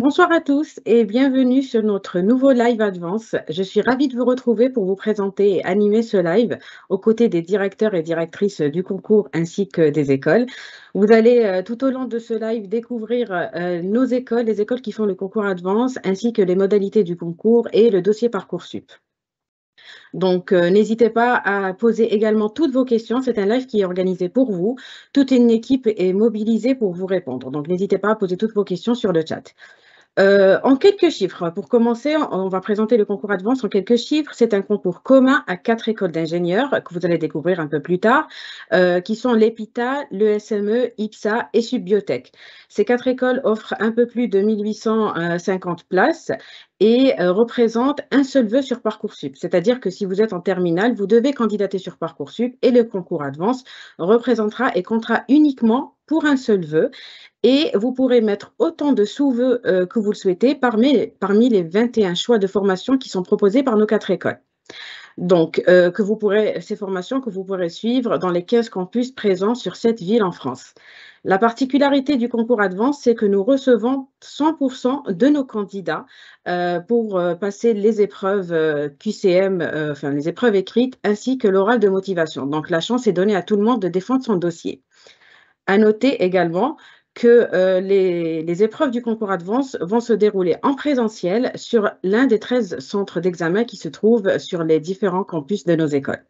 Bonsoir à tous et bienvenue sur notre nouveau live Advance. Je suis ravie de vous retrouver pour vous présenter et animer ce live aux côtés des directeurs et directrices du concours ainsi que des écoles. Vous allez tout au long de ce live découvrir nos écoles, les écoles qui font le concours Advance, ainsi que les modalités du concours et le dossier Parcoursup. Donc, n'hésitez pas à poser également toutes vos questions. C'est un live qui est organisé pour vous. Toute une équipe est mobilisée pour vous répondre. Donc, n'hésitez pas à poser toutes vos questions sur le chat. En quelques chiffres, pour commencer, on va présenter le concours Advance en quelques chiffres. C'est un concours commun à 4 écoles d'ingénieurs que vous allez découvrir un peu plus tard, qui sont l'EPITA, le SME, IPSA et Subbiotech. Ces 4 écoles offrent un peu plus de 1850 places et représentent un seul vœu sur Parcoursup. C'est-à-dire que si vous êtes en terminale, vous devez candidater sur Parcoursup et le concours Advance représentera et comptera uniquement pour un seul vœu. Et vous pourrez mettre autant de sous-vœux que vous le souhaitez parmi les 21 choix de formation qui sont proposés par nos 4 écoles. Donc, ces formations que vous pourrez suivre dans les 15 campus présents sur 7 villes en France. La particularité du concours Advance, c'est que nous recevons 100% de nos candidats pour passer les épreuves QCM, enfin les épreuves écrites, ainsi que l'oral de motivation. Donc, la chance est donnée à tout le monde de défendre son dossier. À noter également que les épreuves du concours Advance vont se dérouler en présentiel sur l'un des 13 centres d'examen qui se trouvent sur les différents campus de nos écoles.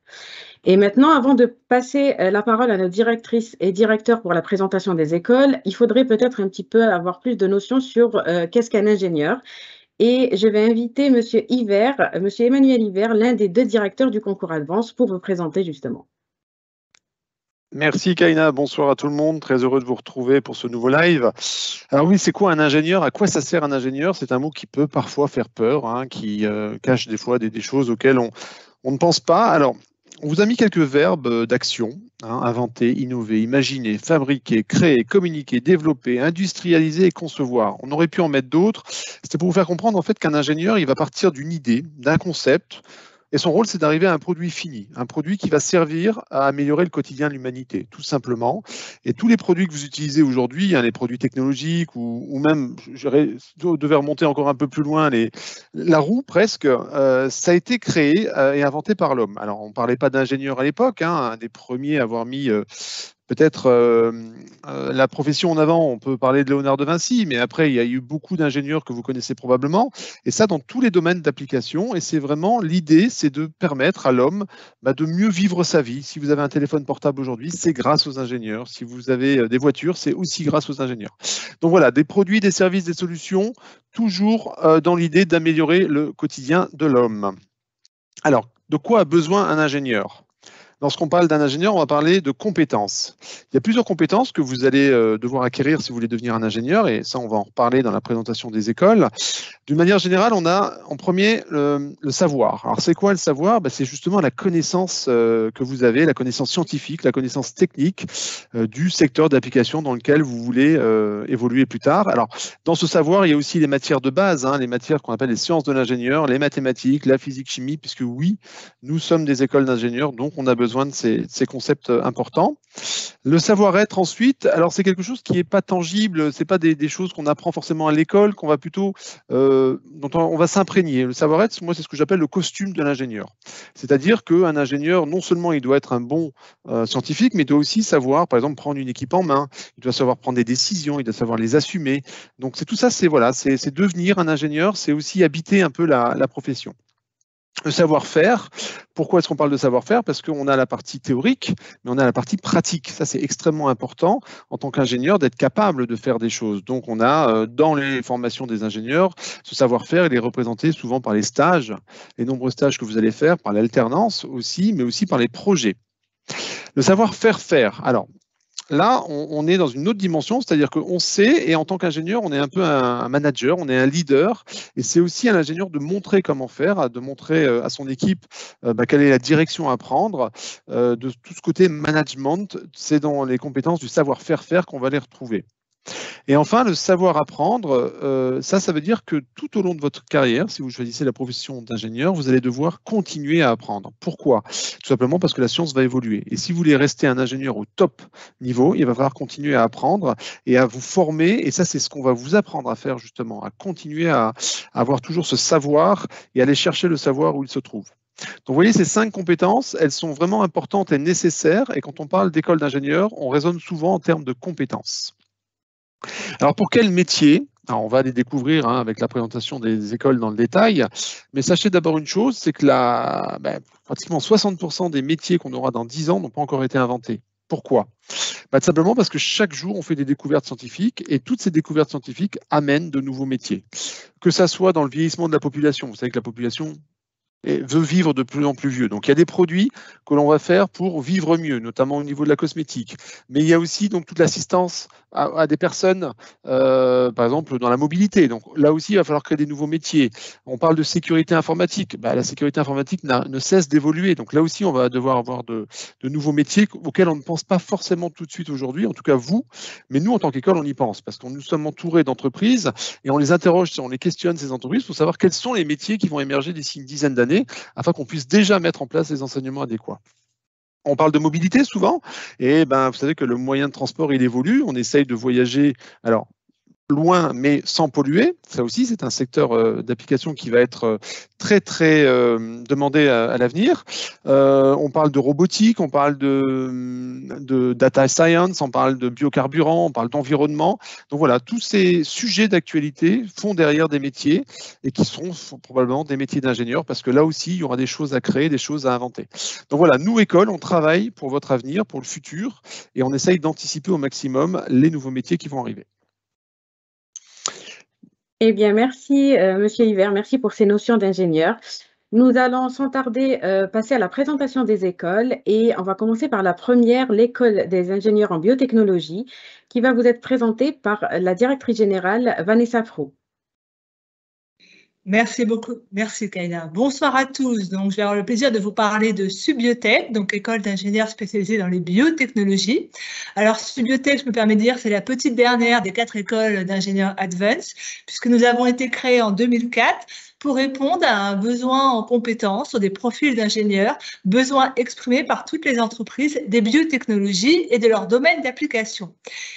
Et maintenant, avant de passer la parole à nos directrices et directeurs pour la présentation des écoles, il faudrait peut-être un petit peu avoir plus de notions sur qu'est-ce qu'un ingénieur. Et je vais inviter M. Emmanuel Hiver, l'un des 2 directeurs du concours Advance, pour vous présenter justement. Merci Kaina, bonsoir à tout le monde, très heureux de vous retrouver pour ce nouveau live. Alors oui, c'est quoi un ingénieur? À quoi ça sert un ingénieur? C'est un mot qui peut parfois faire peur, hein, qui cache des fois des choses auxquelles on ne pense pas. Alors, on vous a mis quelques verbes d'action, hein, inventer, innover, imaginer, fabriquer, créer, communiquer, développer, industrialiser et concevoir. On aurait pu en mettre d'autres. C'était pour vous faire comprendre en fait qu'un ingénieur, il va partir d'une idée, d'un concept. Et son rôle, c'est d'arriver à un produit fini, un produit qui va servir à améliorer le quotidien de l'humanité, tout simplement. Et tous les produits que vous utilisez aujourd'hui, hein, les produits technologiques ou même, je devais remonter encore un peu plus loin, la roue presque, ça a été créé et inventé par l'homme. Alors, on ne parlait pas d'ingénieur à l'époque, hein, un des premiers à avoir mis peut-être la profession en avant, on peut parler de Léonard de Vinci, mais après, il y a eu beaucoup d'ingénieurs que vous connaissez probablement, et ça dans tous les domaines d'application, et c'est vraiment l'idée, c'est de permettre à l'homme de mieux vivre sa vie. Si vous avez un téléphone portable aujourd'hui, c'est grâce aux ingénieurs. Si vous avez des voitures, c'est aussi grâce aux ingénieurs. Donc voilà, des produits, des services, des solutions, toujours dans l'idée d'améliorer le quotidien de l'homme. Alors, de quoi a besoin un ingénieur ? Lorsqu'on parle d'un ingénieur, on va parler de compétences. Il y a plusieurs compétences que vous allez devoir acquérir si vous voulez devenir un ingénieur, et ça, on va en reparler dans la présentation des écoles. D'une manière générale, on a en premier le savoir. Alors, c'est quoi le savoir? C'est justement la connaissance que vous avez, la connaissance scientifique, la connaissance technique du secteur d'application dans lequel vous voulez évoluer plus tard. Alors, dans ce savoir, il y a aussi les matières de base, hein, les matières qu'on appelle les sciences de l'ingénieur, les mathématiques, la physique, chimie, puisque oui, nous sommes des écoles d'ingénieurs, donc on a besoin de ces concepts importants. Le savoir-être ensuite, alors c'est quelque chose qui n'est pas tangible, c'est pas des choses qu'on apprend forcément à l'école, qu'on va plutôt, dont on va s'imprégner. Le savoir-être, moi c'est ce que j'appelle le costume de l'ingénieur. C'est-à-dire qu'un ingénieur, non seulement il doit être un bon scientifique, mais il doit aussi savoir, par exemple, prendre une équipe en main, il doit savoir prendre des décisions, il doit savoir les assumer. Donc c'est tout ça, c'est voilà, c'est devenir un ingénieur, c'est aussi habiter un peu la profession. Le savoir-faire, pourquoi est-ce qu'on parle de savoir-faire? Parce qu'on a la partie théorique, mais on a la partie pratique. Ça, c'est extrêmement important en tant qu'ingénieur d'être capable de faire des choses. Donc, on a dans les formations des ingénieurs, ce savoir-faire, il est représenté souvent par les stages, les nombreux stages que vous allez faire, par l'alternance aussi, mais aussi par les projets. Le savoir-faire faire. Alors, là, on est dans une autre dimension, c'est-à-dire qu'on sait, et en tant qu'ingénieur, on est un peu un manager, on est un leader, et c'est aussi à l'ingénieur de montrer comment faire, de montrer à son équipe quelle est la direction à prendre. De tout ce côté management, c'est dans les compétences du savoir-faire faire qu'on va les retrouver. Et enfin, le savoir apprendre, ça veut dire que tout au long de votre carrière, si vous choisissez la profession d'ingénieur, vous allez devoir continuer à apprendre. Pourquoi? Tout simplement parce que la science va évoluer. Et si vous voulez rester un ingénieur au top niveau, il va falloir continuer à apprendre et à vous former. Et ça, c'est ce qu'on va vous apprendre à faire justement, à continuer à avoir toujours ce savoir et aller chercher le savoir où il se trouve. Donc, vous voyez, ces 5 compétences, elles sont vraiment importantes et nécessaires. Et quand on parle d'école d'ingénieur, on raisonne souvent en termes de compétences. Alors, pour quel métier? Alors, on va les découvrir avec la présentation des écoles dans le détail. Mais sachez d'abord une chose, c'est que pratiquement 60% des métiers qu'on aura dans 10 ans n'ont pas encore été inventés. Pourquoi? Tout simplement parce que chaque jour, on fait des découvertes scientifiques et toutes ces découvertes scientifiques amènent de nouveaux métiers. Que ça soit dans le vieillissement de la population, vous savez que la population veut vivre de plus en plus vieux. Donc, il y a des produits que l'on va faire pour vivre mieux, notamment au niveau de la cosmétique. Mais il y a aussi donc toute l'assistance à des personnes, par exemple, dans la mobilité. Donc, là aussi, il va falloir créer des nouveaux métiers. On parle de sécurité informatique. La sécurité informatique ne cesse d'évoluer. Donc, là aussi, on va devoir avoir de nouveaux métiers auxquels on ne pense pas forcément tout de suite aujourd'hui, en tout cas vous. Mais nous, en tant qu'école, on y pense parce que nous sommes entourés d'entreprises et on les interroge, on les questionne, ces entreprises, pour savoir quels sont les métiers qui vont émerger d'ici une dizaine d'années afin qu'on puisse déjà mettre en place les enseignements adéquats. On parle de mobilité souvent, et vous savez que le moyen de transport, il évolue. On essaye de voyager, alors loin, mais sans polluer. Ça aussi, c'est un secteur d'application qui va être très, très demandé à l'avenir. On parle de robotique, on parle de data science, on parle de biocarburant, on parle d'environnement. Donc voilà, tous ces sujets d'actualité font derrière des métiers et qui seront probablement des métiers d'ingénieur parce que là aussi, il y aura des choses à créer, des choses à inventer. Donc voilà, nous, école, on travaille pour votre avenir, pour le futur, et on essaye d'anticiper au maximum les nouveaux métiers qui vont arriver. Eh bien, merci, Monsieur Hiver, merci pour ces notions d'ingénieur. Nous allons sans tarder passer à la présentation des écoles et on va commencer par la première, l'école des ingénieurs en biotechnologie, qui va vous être présentée par la directrice générale Vanessa Fro. Merci beaucoup. Merci, Kaina. Bonsoir à tous. Donc, je vais avoir le plaisir de vous parler de Subiotech, donc école d'ingénieurs spécialisée dans les biotechnologies. Alors, Subiotech, je me permets de dire, c'est la petite dernière des 4 écoles d'ingénieurs Advanced, puisque nous avons été créés en 2004 pour répondre à un besoin en compétences sur des profils d'ingénieurs, besoin exprimé par toutes les entreprises des biotechnologies et de leur domaine d'application.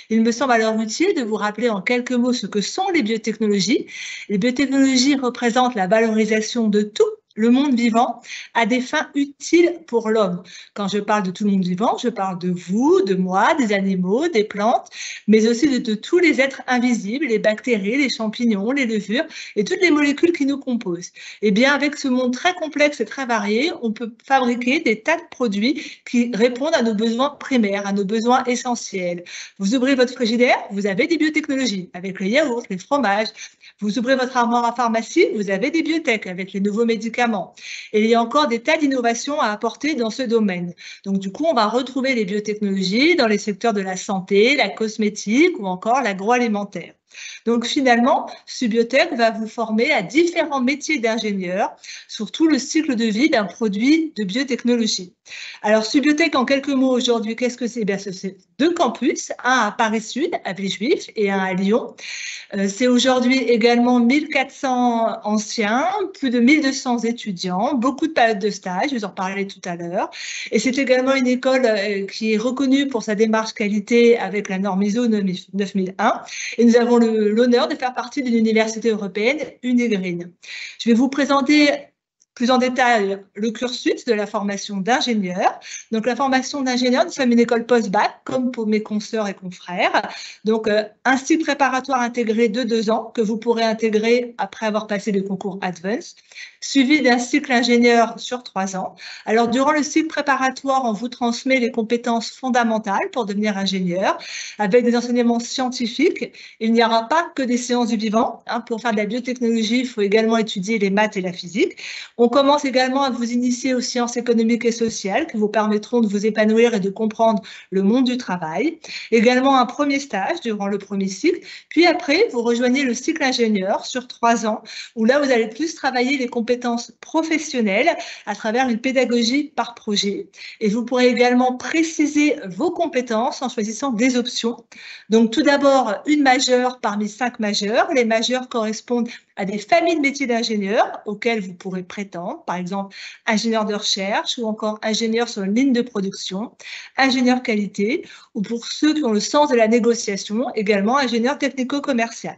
Il me semble alors utile de vous rappeler en quelques mots ce que sont les biotechnologies. Les biotechnologies représentent la valorisation de tout le monde vivant à des fins utiles pour l'homme. Quand je parle de tout le monde vivant, je parle de vous, de moi, des animaux, des plantes, mais aussi de tous les êtres invisibles, les bactéries, les champignons, les levures et toutes les molécules qui nous composent. Et bien, avec ce monde très complexe et très varié, on peut fabriquer des tas de produits qui répondent à nos besoins primaires, à nos besoins essentiels. Vous ouvrez votre frigidaire, vous avez des biotechnologies avec les yaourts, les fromages. Vous ouvrez votre armoire à pharmacie, vous avez des biotech avec les nouveaux médicaments. Et il y a encore des tas d'innovations à apporter dans ce domaine. Donc, du coup, on va retrouver les biotechnologies dans les secteurs de la santé, la cosmétique ou encore l'agroalimentaire. Donc, finalement, Subiotech va vous former à différents métiers d'ingénieur sur tout le cycle de vie d'un produit de biotechnologie. Alors, Subiotech, en quelques mots aujourd'hui, qu'est-ce que c'est? C'est 2 campus, un à Paris-Sud, à Villejuif, et un à Lyon. C'est aujourd'hui également 1400 anciens, plus de 1200 étudiants, beaucoup de périodes de stage, je vous en parlais tout à l'heure. Et c'est également une école qui est reconnue pour sa démarche qualité avec la norme ISO 9001. Et nous avons l'honneur de faire partie d'une université européenne, Unigreen. Je vais vous présenter plus en détail le cursus de la formation d'ingénieur. Donc, la formation d'ingénieur, nous sommes une école post-bac, comme pour mes consoeurs et confrères. Donc, un cycle préparatoire intégré de 2 ans que vous pourrez intégrer après avoir passé le concours Advanced, suivi d'un cycle ingénieur sur 3 ans. Alors, durant le cycle préparatoire, on vous transmet les compétences fondamentales pour devenir ingénieur, avec des enseignements scientifiques. Il n'y aura pas que des séances du vivant. Pour faire de la biotechnologie, il faut également étudier les maths et la physique. On On commence également à vous initier aux sciences économiques et sociales qui vous permettront de vous épanouir et de comprendre le monde du travail. Également un premier stage durant le premier cycle. Puis après, vous rejoignez le cycle ingénieur sur 3 ans, où là, vous allez plus travailler les compétences professionnelles à travers une pédagogie par projet. Et vous pourrez également préciser vos compétences en choisissant des options. Donc, tout d'abord, une majeure parmi 5 majeures. Les majeures correspondent à des familles de métiers d'ingénieurs auxquels vous pourrez prétendre, par exemple ingénieur de recherche ou encore ingénieur sur une ligne de production, ingénieur qualité ou pour ceux qui ont le sens de la négociation, également ingénieur technico-commercial.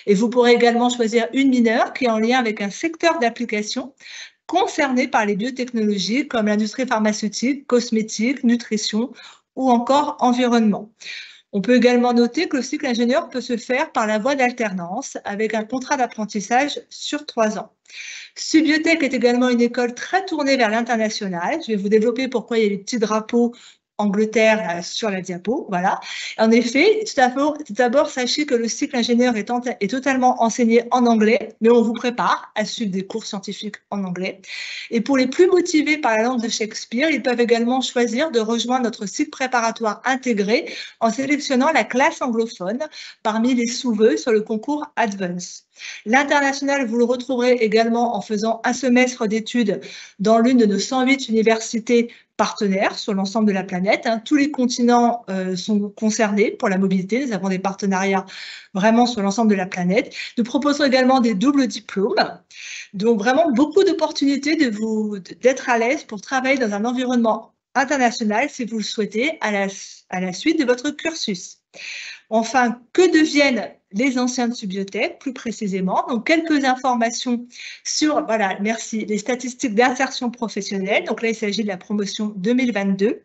Et vous pourrez également choisir une mineure qui est en lien avec un secteur d'application concerné par les biotechnologies comme l'industrie pharmaceutique, cosmétique, nutrition ou encore environnement. On peut également noter que le cycle ingénieur peut se faire par la voie d'alternance avec un contrat d'apprentissage sur 3 ans. Subiotech est également une école très tournée vers l'international. Je vais vous développer pourquoi il y a les petits drapeaux Angleterre sur la diapo, voilà. En effet, tout d'abord, sachez que le cycle ingénieur est totalement enseigné en anglais, mais on vous prépare à suivre des cours scientifiques en anglais. Et pour les plus motivés par la langue de Shakespeare, ils peuvent également choisir de rejoindre notre cycle préparatoire intégré en sélectionnant la classe anglophone parmi les sous-vœux sur le concours Advance. L'international, vous le retrouverez également en faisant un semestre d'études dans l'une de nos 108 universités partenaires sur l'ensemble de la planète. Tous les continents sont concernés pour la mobilité. Nous avons des partenariats vraiment sur l'ensemble de la planète. Nous proposons également des doubles diplômes. Donc vraiment beaucoup d'opportunités d'être à l'aise pour travailler dans un environnement international si vous le souhaitez à la suite de votre cursus. Enfin, que deviennent les anciens de Subiotech, plus précisément? Donc, quelques informations sur, voilà, merci, les statistiques d'insertion professionnelle. Donc là, il s'agit de la promotion 2022.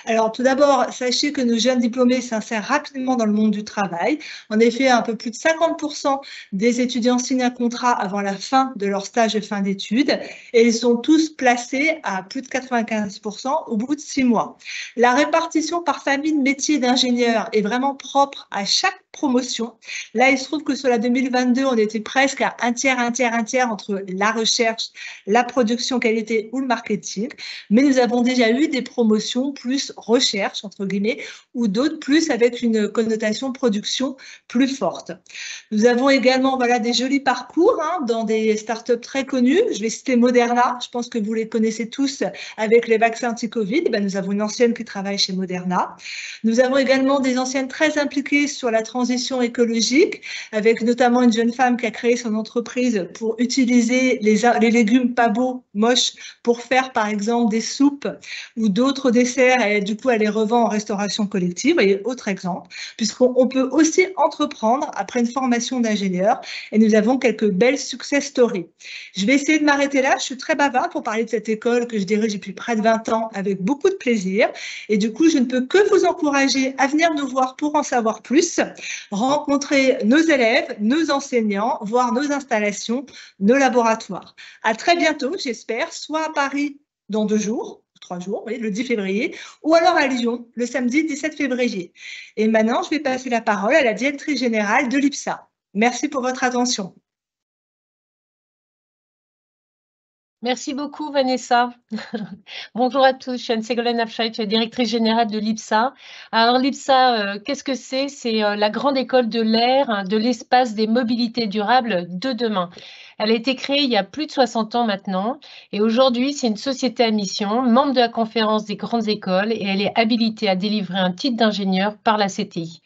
Alors, tout d'abord, sachez que nos jeunes diplômés s'insèrent rapidement dans le monde du travail. En effet, un peu plus de 50% des étudiants signent un contrat avant la fin de leur stage de fin d'études et ils sont tous placés à plus de 95% au bout de 6 mois. La répartition par famille de métiers d'ingénieurs est vraiment propre à chaque promotion. Là, il se trouve que sur la 2022, on était presque à un tiers entre la recherche, la production qualité ou le marketing. Mais nous avons déjà eu des promotions plus recherche, entre guillemets, ou d'autres plus avec une connotation production plus forte. Nous avons également voilà, des jolis parcours dans des startups très connues. Je vais citer Moderna, je pense que vous les connaissez tous avec les vaccins anti-Covid. Nous avons une ancienne qui travaille chez Moderna. Nous avons également des anciennes très impliquées sur la transition écologique, avec notamment une jeune femme qui a créé son entreprise pour utiliser les légumes pas beaux, moches, pour faire par exemple des soupes ou d'autres desserts et du coup elle les revend en restauration collective. Vous voyez, autre exemple, puisqu'on peut aussi entreprendre après une formation d'ingénieur et nous avons quelques belles success stories. Je vais essayer de m'arrêter là, je suis très bavarde pour parler de cette école que je dirige depuis près de 20 ans avec beaucoup de plaisir et du coup je ne peux que vous encourager à venir nous voir pour en savoir plus, rencontrer nos élèves, nos enseignants, voir nos installations, nos laboratoires. À très bientôt, j'espère, soit à Paris dans 2 jours, 3 jours, oui, le 10 février, ou alors à Lyon, le samedi 17 février. Et maintenant, je vais passer la parole à la directrice générale de l'IPSA. Merci pour votre attention. Merci beaucoup, Vanessa. Bonjour à tous, je suis Anne-Ségolène Afscheit, directrice générale de l'IPSA. Alors l'IPSA, qu'est-ce que c'est? C'est la grande école de l'air, de l'espace, des mobilités durables de demain. Elle a été créée il y a plus de 60 ans maintenant et aujourd'hui, c'est une société à mission, membre de la conférence des grandes écoles et elle est habilitée à délivrer un titre d'ingénieur par la CTI.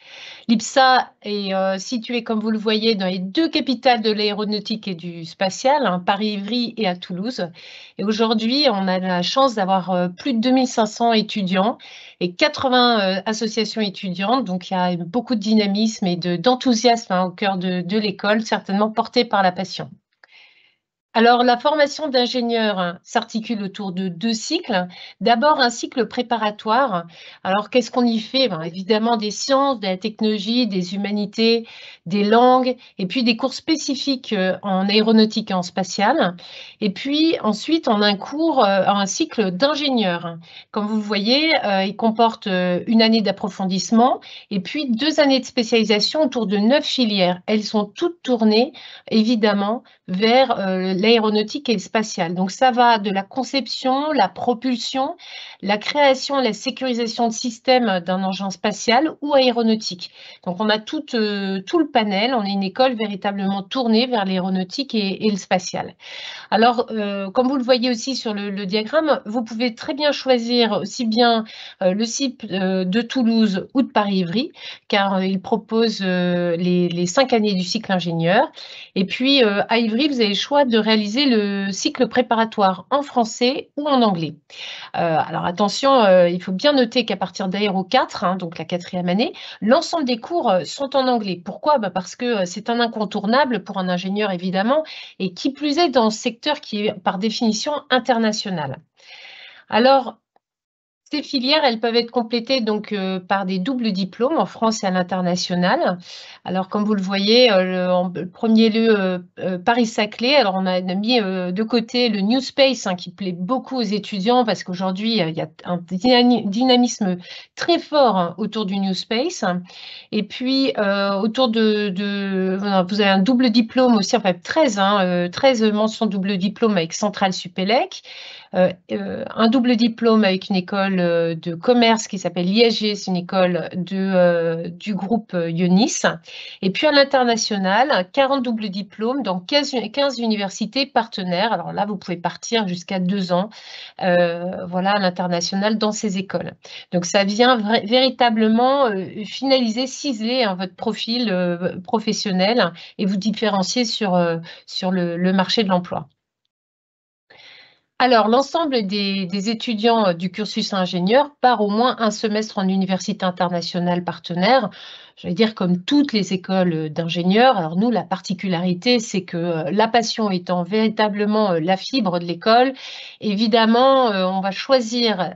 L'IPSA est située, comme vous le voyez, dans les 2 capitales de l'aéronautique et du spatial, Paris-Ivry et à Toulouse. Et aujourd'hui, on a la chance d'avoir plus de 2500 étudiants et 80 associations étudiantes. Donc, il y a beaucoup de dynamisme et d'enthousiasme au cœur de l'école, certainement porté par la passion. Alors, la formation d'ingénieur s'articule autour de 2 cycles. D'abord, un cycle préparatoire. Alors, qu'est-ce qu'on y fait? Évidemment, des sciences, de la technologie, des humanités, des langues, et puis des cours spécifiques en aéronautique et en spatial. Et puis, ensuite, on a un cycle d'ingénieur. Comme vous le voyez, il comporte une année d'approfondissement et puis 2 années de spécialisation autour de 9 filières. Elles sont toutes tournées, évidemment, vers l'aéronautique et le spatial. Donc, ça va de la conception, la propulsion, la création et la sécurisation de systèmes d'un engin spatial ou aéronautique. Donc, on a tout le panel. On est une école véritablement tournée vers l'aéronautique et le spatial. Alors, comme vous le voyez aussi sur le diagramme, vous pouvez très bien choisir aussi bien le site de Toulouse ou de Paris-Ivry, car il propose les 5 années du cycle ingénieur. Et puis, à Ivry, vous avez le choix de réaliser le cycle préparatoire en français ou en anglais. Alors, attention, il faut bien noter qu'à partir d'Aéro 4, donc la 4e année, l'ensemble des cours sont en anglais. Pourquoi? Parce que c'est un incontournable pour un ingénieur, évidemment, et qui plus est dans ce secteur qui est par définition international. Alors, ces filières, elles peuvent être complétées donc par des doubles diplômes en France et à l'international. Alors, comme vous le voyez, en premier lieu, Paris-Saclay. Alors, on a mis de côté le New Space qui plaît beaucoup aux étudiants parce qu'aujourd'hui, il y a un dynamisme très fort autour du New Space. Et puis, autour vous avez un double diplôme aussi, enfin 13 mentions double diplôme avec Centrale Supélec. Un double diplôme avec une école de commerce qui s'appelle l'ISG, c'est une école du groupe Ionis. Et puis à l'international, 40 doubles diplômes dans 15 universités partenaires. Alors là, vous pouvez partir jusqu'à 2 ans voilà, à l'international dans ces écoles. Donc ça vient véritablement finaliser, ciseler votre profil professionnel et vous différencier sur le marché de l'emploi. Alors, l'ensemble des étudiants du cursus ingénieur part au moins un semestre en université internationale partenaire. Je vais dire comme toutes les écoles d'ingénieurs. Alors nous, la particularité, c'est que la passion étant véritablement la fibre de l'école, évidemment, on va choisir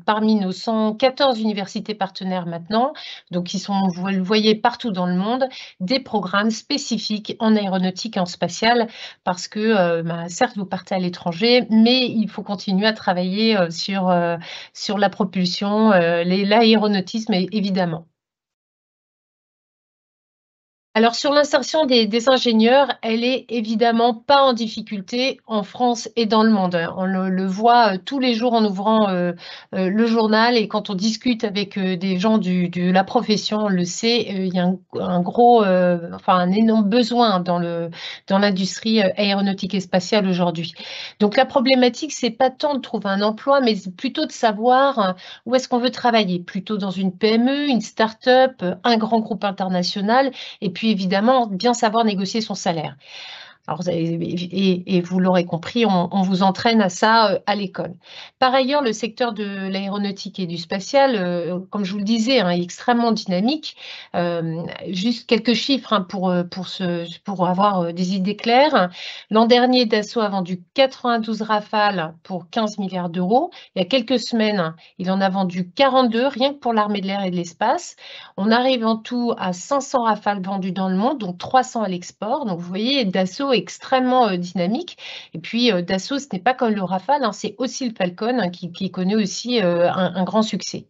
parmi nos 114 universités partenaires maintenant, donc qui sont, vous le voyez, partout dans le monde, des programmes spécifiques en aéronautique et en spatial, parce que certes, vous partez à l'étranger, mais il faut continuer à travailler sur la propulsion, l'aéronautisme, évidemment. Alors, sur l'insertion des ingénieurs, elle est évidemment pas en difficulté en France et dans le monde. On le voit tous les jours en ouvrant le journal et quand on discute avec des gens de la profession, on le sait, il y a un énorme besoin dans l'industrie aéronautique et spatiale aujourd'hui. Donc, la problématique, c'est pas tant de trouver un emploi, mais plutôt de savoir où est-ce qu'on veut travailler. Plutôt dans une PME, une start-up, un grand groupe international, et puis évidemment, bien savoir négocier son salaire. Alors, et vous l'aurez compris, on vous entraîne à ça à l'école. Par ailleurs, le secteur de l'aéronautique et du spatial, comme je vous le disais, est extrêmement dynamique. Juste quelques chiffres pour avoir des idées claires. L'an dernier, Dassault a vendu 92 Rafales pour 15 milliards d'euros. Il y a quelques semaines, il en a vendu 42, rien que pour l'armée de l'air et de l'espace. On arrive en tout à 500 Rafales vendus dans le monde, donc 300 à l'export. Donc, vous voyez, Dassault est extrêmement dynamique. Et puis, Dassault, ce n'est pas comme le Rafale, c'est aussi le Falcon qui connaît aussi un grand succès.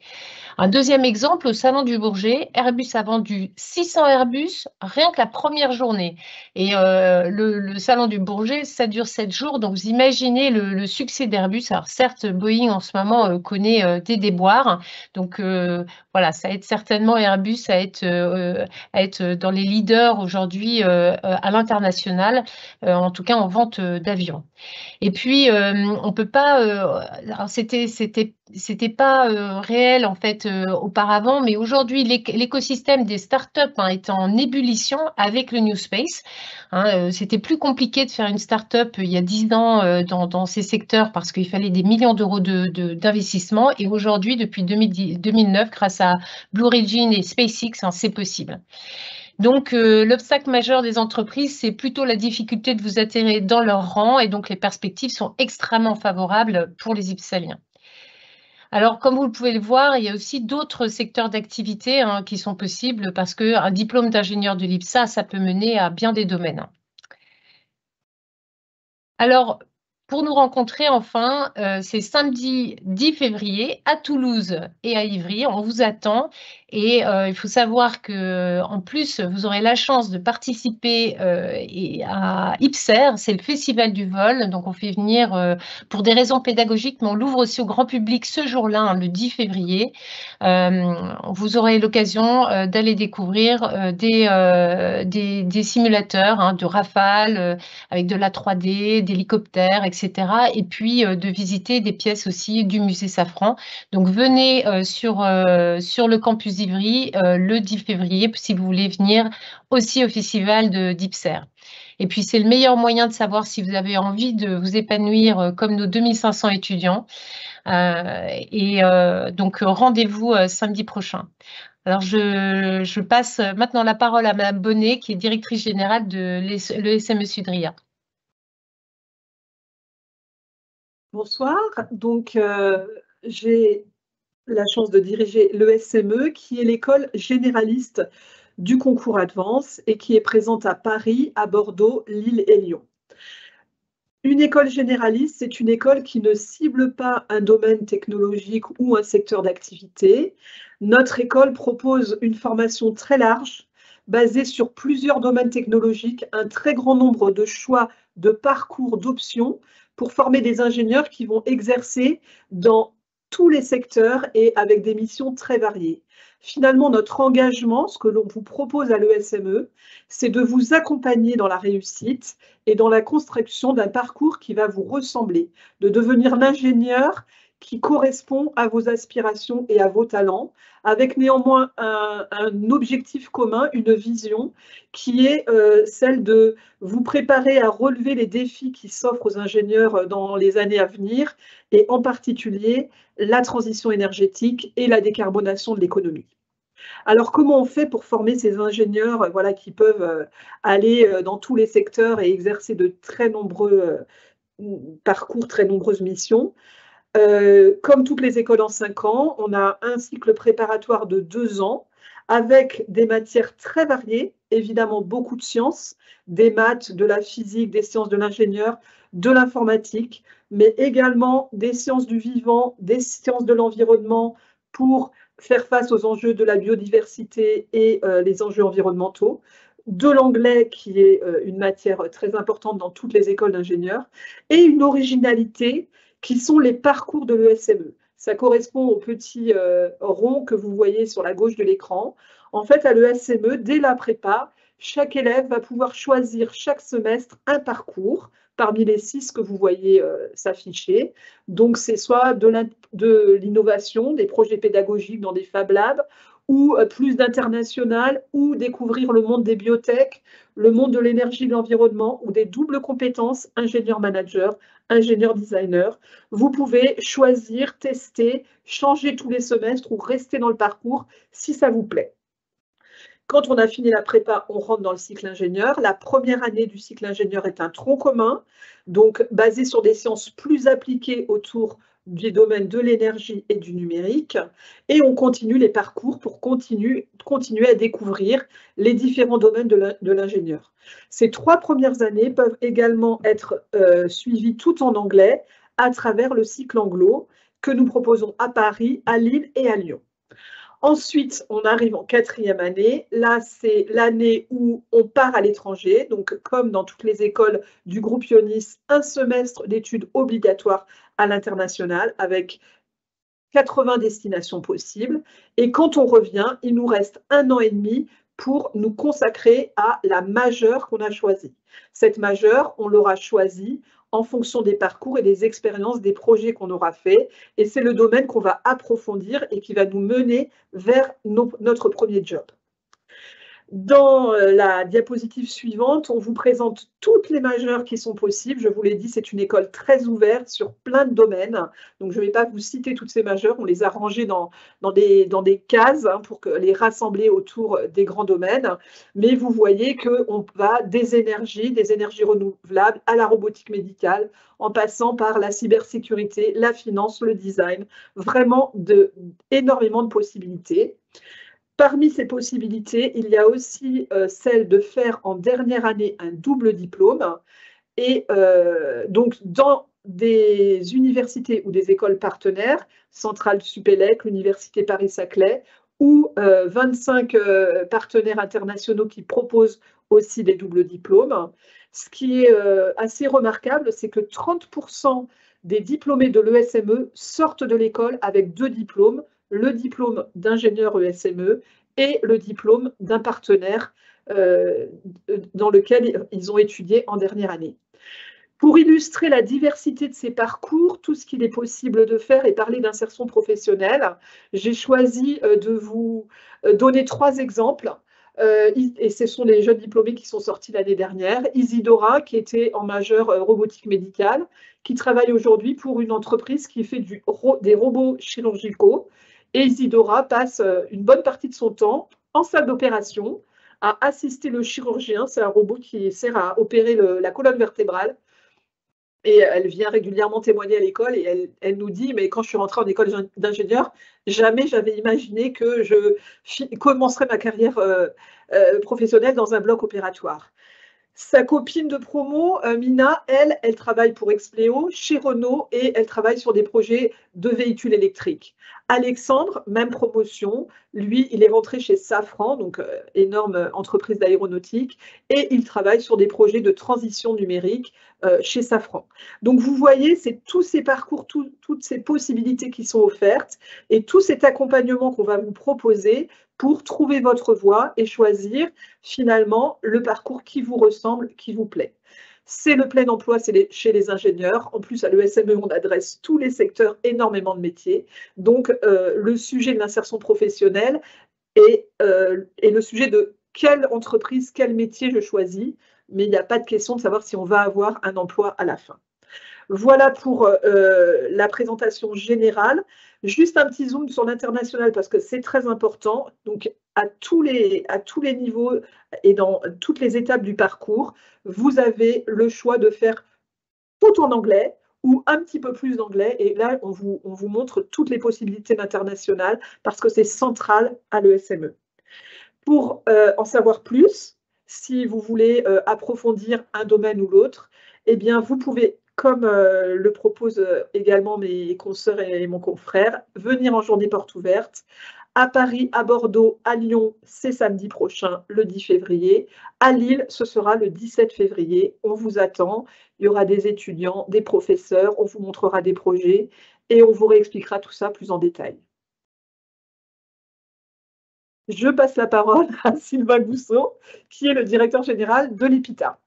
Un deuxième exemple, au Salon du Bourget, Airbus a vendu 600 Airbus rien que la première journée. Et le Salon du Bourget, ça dure 7 jours. Donc, vous imaginez le succès d'Airbus. Alors, certes, Boeing, en ce moment, connaît des déboires. Donc, voilà, ça aide certainement Airbus à être dans les leaders aujourd'hui à l'international, en tout cas en vente d'avions. Et puis, on peut pas. C'était pas réel en fait auparavant, mais aujourd'hui, l'écosystème des startups est en ébullition avec le New Space. C'était plus compliqué de faire une startup il y a 10 ans dans ces secteurs parce qu'il fallait des millions d'euros d'investissement. Et aujourd'hui, depuis 2009, grâce à Blue Origin et SpaceX, c'est possible. Donc, l'obstacle majeur des entreprises, c'est plutôt la difficulté de vous attirer dans leur rang et donc les perspectives sont extrêmement favorables pour les Ipsaliens. Alors, comme vous pouvez le voir, il y a aussi d'autres secteurs d'activité qui sont possibles parce qu'un diplôme d'ingénieur de l'IPSA, ça peut mener à bien des domaines. Alors, pour nous rencontrer, enfin, c'est samedi 10 février à Toulouse et à Ivry. On vous attend Et il faut savoir qu'en plus, vous aurez la chance de participer à IPSER, c'est le festival du vol. Donc, on fait venir pour des raisons pédagogiques, mais on l'ouvre aussi au grand public ce jour-là, hein, le 10 février. Vous aurez l'occasion d'aller découvrir des simulateurs, hein, de Rafale avec de la 3D, d'hélicoptères, etc. Et puis de visiter des pièces aussi du musée Safran. Donc venez sur le campus d'Ivry le 10 février si vous voulez venir aussi au festival d'IPSER. Et puis c'est le meilleur moyen de savoir si vous avez envie de vous épanouir comme nos 2500 étudiants. Donc rendez-vous samedi prochain. Alors, je passe maintenant la parole à Madame Bonnet, qui est directrice générale de l'ESME Sudria. Bonsoir. Donc, j'ai la chance de diriger l'ESME, qui est l'école généraliste du concours Advance et qui est présente à Paris, à Bordeaux, Lille et Lyon. Une école généraliste, c'est une école qui ne cible pas un domaine technologique ou un secteur d'activité. Notre école propose une formation très large, basée sur plusieurs domaines technologiques, un très grand nombre de choix, de parcours, d'options, pour former des ingénieurs qui vont exercer dans tous les secteurs et avec des missions très variées. Finalement, notre engagement, ce que l'on vous propose à l'ESME, c'est de vous accompagner dans la réussite et dans la construction d'un parcours qui va vous ressembler, de devenir l'ingénieur qui correspond à vos aspirations et à vos talents, avec néanmoins un objectif commun, une vision qui est celle de vous préparer à relever les défis qui s'offrent aux ingénieurs dans les années à venir, et en particulier la transition énergétique et la décarbonation de l'économie. Alors, comment on fait pour former ces ingénieurs voilà, qui peuvent aller dans tous les secteurs et exercer de très nombreux parcours, très nombreuses missions? Comme toutes les écoles en 5 ans, on a un cycle préparatoire de 2 ans avec des matières très variées, évidemment beaucoup de sciences, des maths, de la physique, des sciences de l'ingénieur, de l'informatique, mais également des sciences du vivant, des sciences de l'environnement pour faire face aux enjeux de la biodiversité et les enjeux environnementaux, de l'anglais qui est une matière très importante dans toutes les écoles d'ingénieurs, et une originalité qui sont les parcours de l'ESME. Ça correspond au petit rond que vous voyez sur la gauche de l'écran. En fait, à l'ESME, dès la prépa, chaque élève va pouvoir choisir chaque semestre un parcours parmi les 6 que vous voyez s'afficher. Donc, c'est soit de l'innovation, des projets pédagogiques dans des Fab Labs, ou plus d'international, ou découvrir le monde des biotech, le monde de l'énergie et de l'environnement, ou des doubles compétences ingénieur-manager, ingénieur-designer. Vous pouvez choisir, tester, changer tous les semestres ou rester dans le parcours si ça vous plaît. Quand on a fini la prépa, on rentre dans le cycle ingénieur. La première année du cycle ingénieur est un tronc commun, donc basé sur des sciences plus appliquées autour du domaine de l'énergie et du numérique. Et on continue les parcours pour continuer à découvrir les différents domaines de l'ingénieur. Ces 3 premières années peuvent également être suivies tout en anglais à travers le cycle anglo que nous proposons à Paris, à Lille et à Lyon. Ensuite, on arrive en 4e année. Là, c'est l'année où on part à l'étranger. Donc, comme dans toutes les écoles du groupe Ionis, un semestre d'études obligatoires à l'international avec 80 destinations possibles. Et quand on revient, il nous reste 1 an et demi pour nous consacrer à la majeure qu'on a choisie. Cette majeure, on l'aura choisie en fonction des parcours et des expériences, des projets qu'on aura faits. Et c'est le domaine qu'on va approfondir et qui va nous mener vers notre premier job. Dans la diapositive suivante, on vous présente toutes les majeures qui sont possibles. Je vous l'ai dit, c'est une école très ouverte sur plein de domaines. Donc, je ne vais pas vous citer toutes ces majeures. On les a rangées dans des cases pour les rassembler autour des grands domaines. Mais vous voyez qu'on va des énergies renouvelables à la robotique médicale, en passant par la cybersécurité, la finance, le design. Vraiment énormément de possibilités. Parmi ces possibilités, il y a aussi celle de faire en dernière année un double diplôme. Et donc, dans des universités ou des écoles partenaires, Centrale Supélec, l'Université Paris-Saclay, ou 25 partenaires internationaux qui proposent aussi des doubles diplômes. Ce qui est assez remarquable, c'est que 30% des diplômés de l'ESME sortent de l'école avec 2 diplômes, le diplôme d'ingénieur ESME et le diplôme d'un partenaire dans lequel ils ont étudié en dernière année. Pour illustrer la diversité de ces parcours, tout ce qu'il est possible de faire et parler d'insertion professionnelle, j'ai choisi de vous donner 3 exemples. Et ce sont les jeunes diplômés qui sont sortis l'année dernière. Isidora, qui était en majeure robotique médicale, qui travaille aujourd'hui pour une entreprise qui fait des robots chirurgicaux. Et Isidora passe une bonne partie de son temps en salle d'opération à assister le chirurgien. C'est un robot qui sert à opérer la colonne vertébrale. Et elle vient régulièrement témoigner à l'école et elle nous dit, mais quand je suis rentrée en école d'ingénieur, jamais j'avais imaginé que je commencerais ma carrière professionnelle dans un bloc opératoire. Sa copine de promo, Mina, elle travaille pour Expleo, chez Renault, et elle travaille sur des projets de véhicules électriques. Alexandre, même promotion, lui, il est rentré chez Safran, donc énorme entreprise d'aéronautique, et il travaille sur des projets de transition numérique chez Safran. Donc vous voyez, c'est tous ces parcours, toutes ces possibilités qui sont offertes, et tout cet accompagnement qu'on va vous proposer pour trouver votre voie et choisir finalement le parcours qui vous ressemble, qui vous plaît. C'est le plein emploi, c'est chez les ingénieurs. En plus, à l'ESME, on adresse tous les secteurs, énormément de métiers. Donc, le sujet de l'insertion professionnelle est le sujet de quelle entreprise, quel métier je choisis. Mais il n'y a pas de question de savoir si on va avoir un emploi à la fin. Voilà pour la présentation générale. Juste un petit zoom sur l'international parce que c'est très important. Donc, à tous les niveaux et dans toutes les étapes du parcours, vous avez le choix de faire tout en anglais ou un petit peu plus d'anglais. Et là, on vous montre toutes les possibilités d'international parce que c'est central à l'ESME. Pour en savoir plus, si vous voulez approfondir un domaine ou l'autre, eh bien, vous pouvez, comme le proposent également mes consoeurs et mon confrère, venir en journée porte ouverte. À Paris, à Bordeaux, à Lyon, c'est samedi prochain, le 10 février. À Lille, ce sera le 17 février. On vous attend. Il y aura des étudiants, des professeurs, on vous montrera des projets et on vous réexpliquera tout ça plus en détail. Je passe la parole à Sylvain Gousseau, qui est le directeur général de l'EPITA.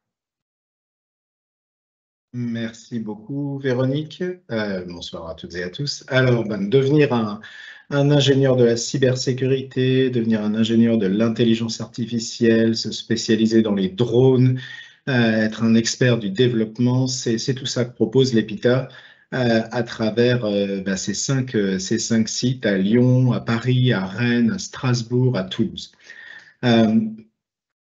Merci beaucoup, Véronique. Bonsoir à toutes et à tous. Alors, devenir un ingénieur de la cybersécurité, devenir un ingénieur de l'intelligence artificielle, se spécialiser dans les drones, être un expert du développement, c'est tout ça que propose l'EPITA à travers ces cinq sites à Lyon, à Paris, à Rennes, à Strasbourg, à Toulouse.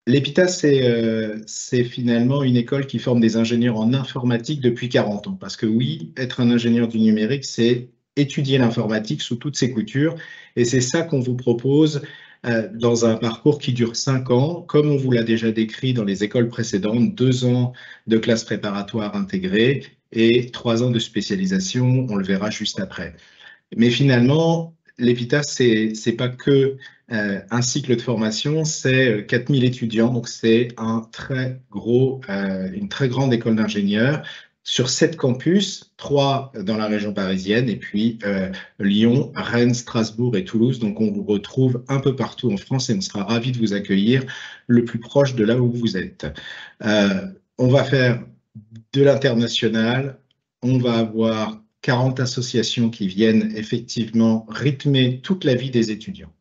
L'EPITA, c'est finalement une école qui forme des ingénieurs en informatique depuis 40 ans. Parce que oui, être un ingénieur du numérique, c'est étudier l'informatique sous toutes ses coutures. Et c'est ça qu'on vous propose dans un parcours qui dure 5 ans, comme on vous l'a déjà décrit dans les écoles précédentes, 2 ans de classe préparatoire intégrée et 3 ans de spécialisation, on le verra juste après. Mais finalement, l'EPITA, c'est pas que un cycle de formation, c'est 4000 étudiants, donc c'est une très grande école d'ingénieurs sur 7 campus, 3 dans la région parisienne et puis Lyon, Rennes, Strasbourg et Toulouse. Donc on vous retrouve un peu partout en France et on sera ravis de vous accueillir le plus proche de là où vous êtes. On va faire de l'international, on va avoir 40 associations qui viennent effectivement rythmer toute la vie des étudiants.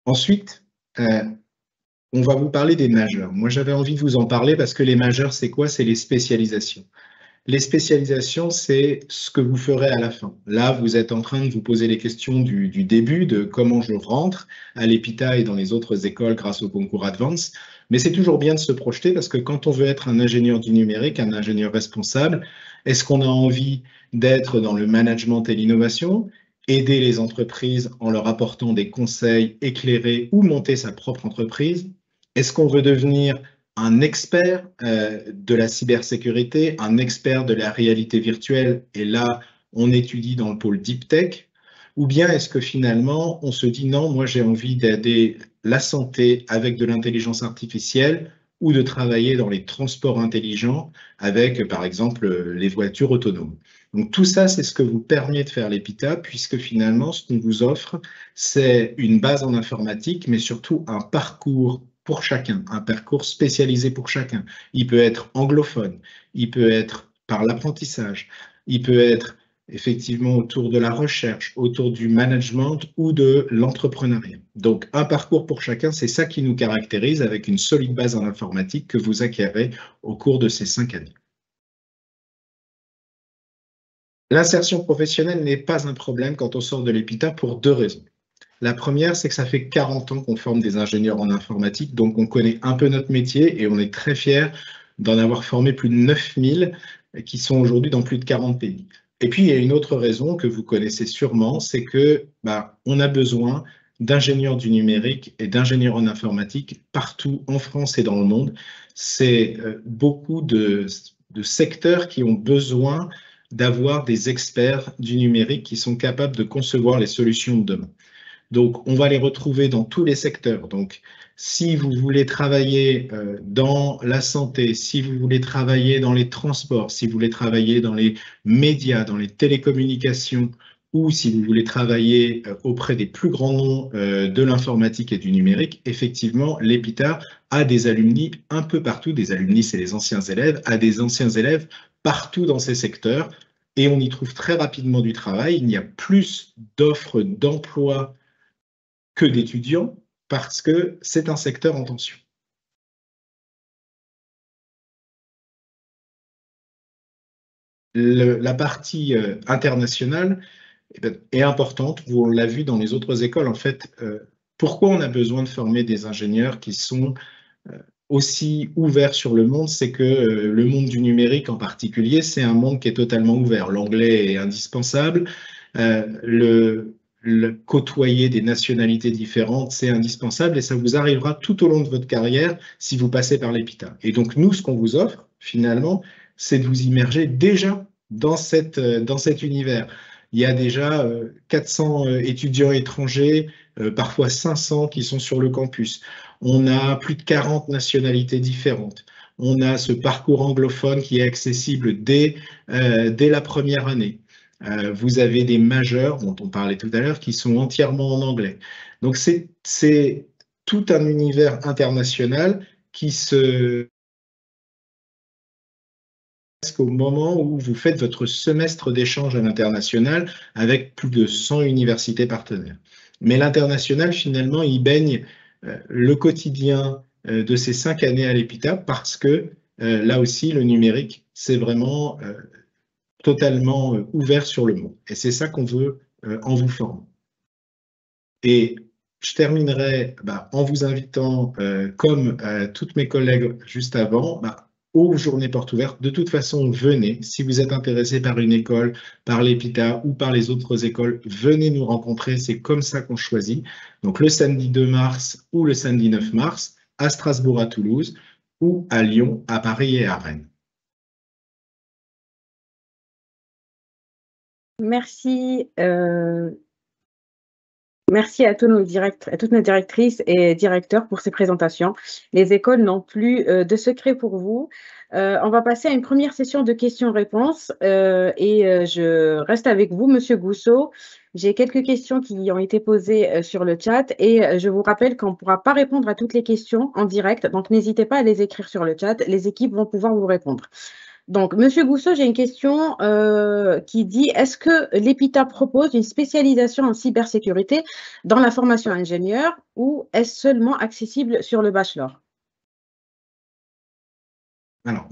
Ensuite, on va vous parler des majeurs. Moi, j'avais envie de vous en parler parce que les majeurs, c'est quoi? C'est les spécialisations. Les spécialisations, c'est ce que vous ferez à la fin. Là, vous êtes en train de vous poser les questions du début, de comment je rentre à l'EPITA et dans les autres écoles grâce au concours Advance. Mais c'est toujours bien de se projeter parce que quand on veut être un ingénieur du numérique, un ingénieur responsable, est-ce qu'on a envie d'être dans le management et l'innovation, aider les entreprises en leur apportant des conseils éclairés ou monter sa propre entreprise? Est-ce qu'on veut devenir un expert de la cybersécurité, un expert de la réalité virtuelle? Et là, on étudie dans le pôle Deep Tech. Ou bien est-ce que finalement, on se dit non, moi j'ai envie d'aider la santé avec de l'intelligence artificielle ou de travailler dans les transports intelligents avec, par exemple, les voitures autonomes. Donc tout ça, c'est ce que vous permet de faire l'EPITA, puisque finalement, ce qu'on vous offre, c'est une base en informatique, mais surtout un parcours pour chacun, un parcours spécialisé pour chacun. Il peut être anglophone, il peut être par l'apprentissage, il peut être effectivement autour de la recherche, autour du management ou de l'entrepreneuriat. Donc, un parcours pour chacun, c'est ça qui nous caractérise avec une solide base en informatique que vous acquérez au cours de ces 5 années. L'insertion professionnelle n'est pas un problème quand on sort de l'EPITA pour 2 raisons. La première, c'est que ça fait 40 ans qu'on forme des ingénieurs en informatique, donc on connaît un peu notre métier et on est très fiers d'en avoir formé plus de 9000 qui sont aujourd'hui dans plus de 40 pays. Et puis, il y a une autre raison que vous connaissez sûrement, c'est que on a besoin d'ingénieurs du numérique et d'ingénieurs en informatique partout en France et dans le monde. C'est beaucoup de secteurs qui ont besoin d'avoir des experts du numérique qui sont capables de concevoir les solutions de demain. Donc, on va les retrouver dans tous les secteurs. Donc, si vous voulez travailler dans la santé, si vous voulez travailler dans les transports, si vous voulez travailler dans les médias, dans les télécommunications, ou si vous voulez travailler auprès des plus grands noms de l'informatique et du numérique, effectivement, l'EPITA a des alumni un peu partout. Des alumni, c'est les anciens élèves, a des anciens élèves partout dans ces secteurs. Et on y trouve très rapidement du travail. Il y a plus d'offres d'emploi que d'étudiants, parce que c'est un secteur en tension. La partie internationale est importante, on l'a vu dans les autres écoles. En fait, pourquoi on a besoin de former des ingénieurs qui sont aussi ouverts sur le monde? C'est que le monde du numérique en particulier, c'est un monde qui est totalement ouvert. L'anglais est indispensable, côtoyer des nationalités différentes, c'est indispensable et ça vous arrivera tout au long de votre carrière si vous passez par l'EPITA. Et donc, nous, ce qu'on vous offre, finalement, c'est de vous immerger déjà dans cet univers. Il y a déjà 400 étudiants étrangers, parfois 500 qui sont sur le campus. On a plus de 40 nationalités différentes. On a ce parcours anglophone qui est accessible dès la première année. Vous avez des majeurs, dont on parlait tout à l'heure, qui sont entièrement en anglais. Donc, c'est tout un univers international qui se... au moment où vous faites votre semestre d'échange à l'international avec plus de 100 universités partenaires. Mais l'international, finalement, il baigne le quotidien de ces 5 années à l'EPITA parce que là aussi, le numérique, c'est vraiment totalement ouvert sur le monde. Et c'est ça qu'on veut en vous formant. Et je terminerai en vous invitant, comme toutes mes collègues juste avant, aux journées portes ouvertes. De toute façon, venez. Si vous êtes intéressé par une école, par l'EPITA ou par les autres écoles, venez nous rencontrer. C'est comme ça qu'on choisit. Donc le samedi 2 mars ou le samedi 9 mars, à Strasbourg, à Toulouse, ou à Lyon, à Paris et à Rennes. Merci. Merci à tous à toutes nos directrices et directeurs pour ces présentations. Les écoles n'ont plus de secret pour vous. On va passer à une première session de questions-réponses et je reste avec vous, Monsieur Gousseau. J'ai quelques questions qui ont été posées sur le chat et je vous rappelle qu'on ne pourra pas répondre à toutes les questions en direct, donc n'hésitez pas à les écrire sur le chat. Les équipes vont pouvoir vous répondre. Donc, Monsieur Gousseau, j'ai une question qui dit, est-ce que l'EPITA propose une spécialisation en cybersécurité dans la formation ingénieur ou est-ce seulement accessible sur le bachelor? Alors,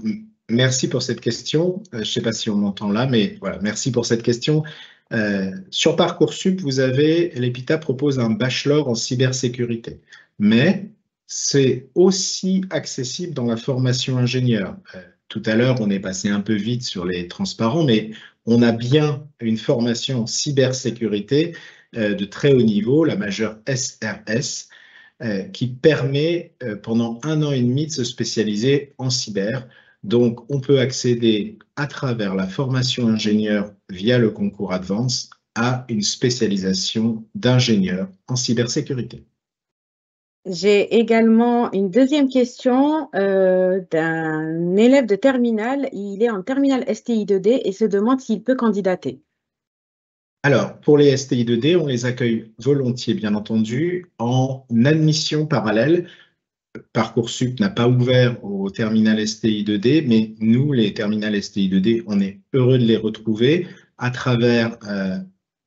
merci pour cette question. Je ne sais pas si on m'entend là, mais voilà, merci pour cette question. Sur Parcoursup, l'EPITA propose un bachelor en cybersécurité, mais c'est aussi accessible dans la formation ingénieur. Tout à l'heure, on est passé un peu vite sur les transparents, mais on a bien une formation en cybersécurité de très haut niveau, la majeure SRS, qui permet pendant 1 an et demi de se spécialiser en cyber. Donc, on peut accéder à travers la formation ingénieur via le concours Advance à une spécialisation d'ingénieur en cybersécurité. J'ai également une deuxième question d'un élève de terminale. Il est en terminale STI 2D et se demande s'il peut candidater. Alors, pour les STI 2D, on les accueille volontiers, bien entendu, en admission parallèle. Parcoursup n'a pas ouvert au terminal STI 2D, mais nous, les terminales STI 2D, on est heureux de les retrouver à travers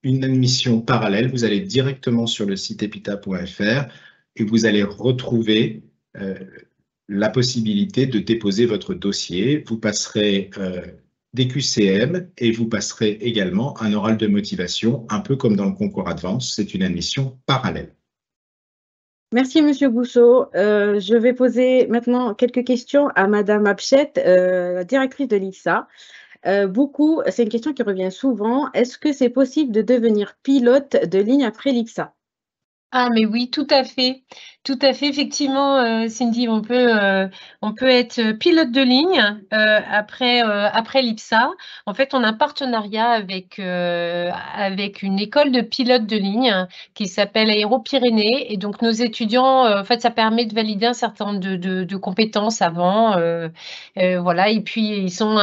une admission parallèle. Vous allez directement sur le site epita.fr et vous allez retrouver la possibilité de déposer votre dossier. Vous passerez des QCM et vous passerez également un oral de motivation, un peu comme dans le concours Advance. C'est une admission parallèle. Merci, Monsieur Bousseau. Je vais poser maintenant quelques questions à Madame Abchet, la directrice de l'IPSA. C'est une question qui revient souvent. Est-ce que c'est possible de devenir pilote de ligne après l'IPSA? Ah, mais oui, tout à fait. Tout à fait, effectivement, Cindy, on peut être pilote de ligne après l'IPSA. En fait, on a un partenariat avec une école de pilotes de ligne qui s'appelle Aéro-Pyrénées. Et donc, nos étudiants, en fait, ça permet de valider un certain nombre de compétences avant. Voilà. Et puis, ils ont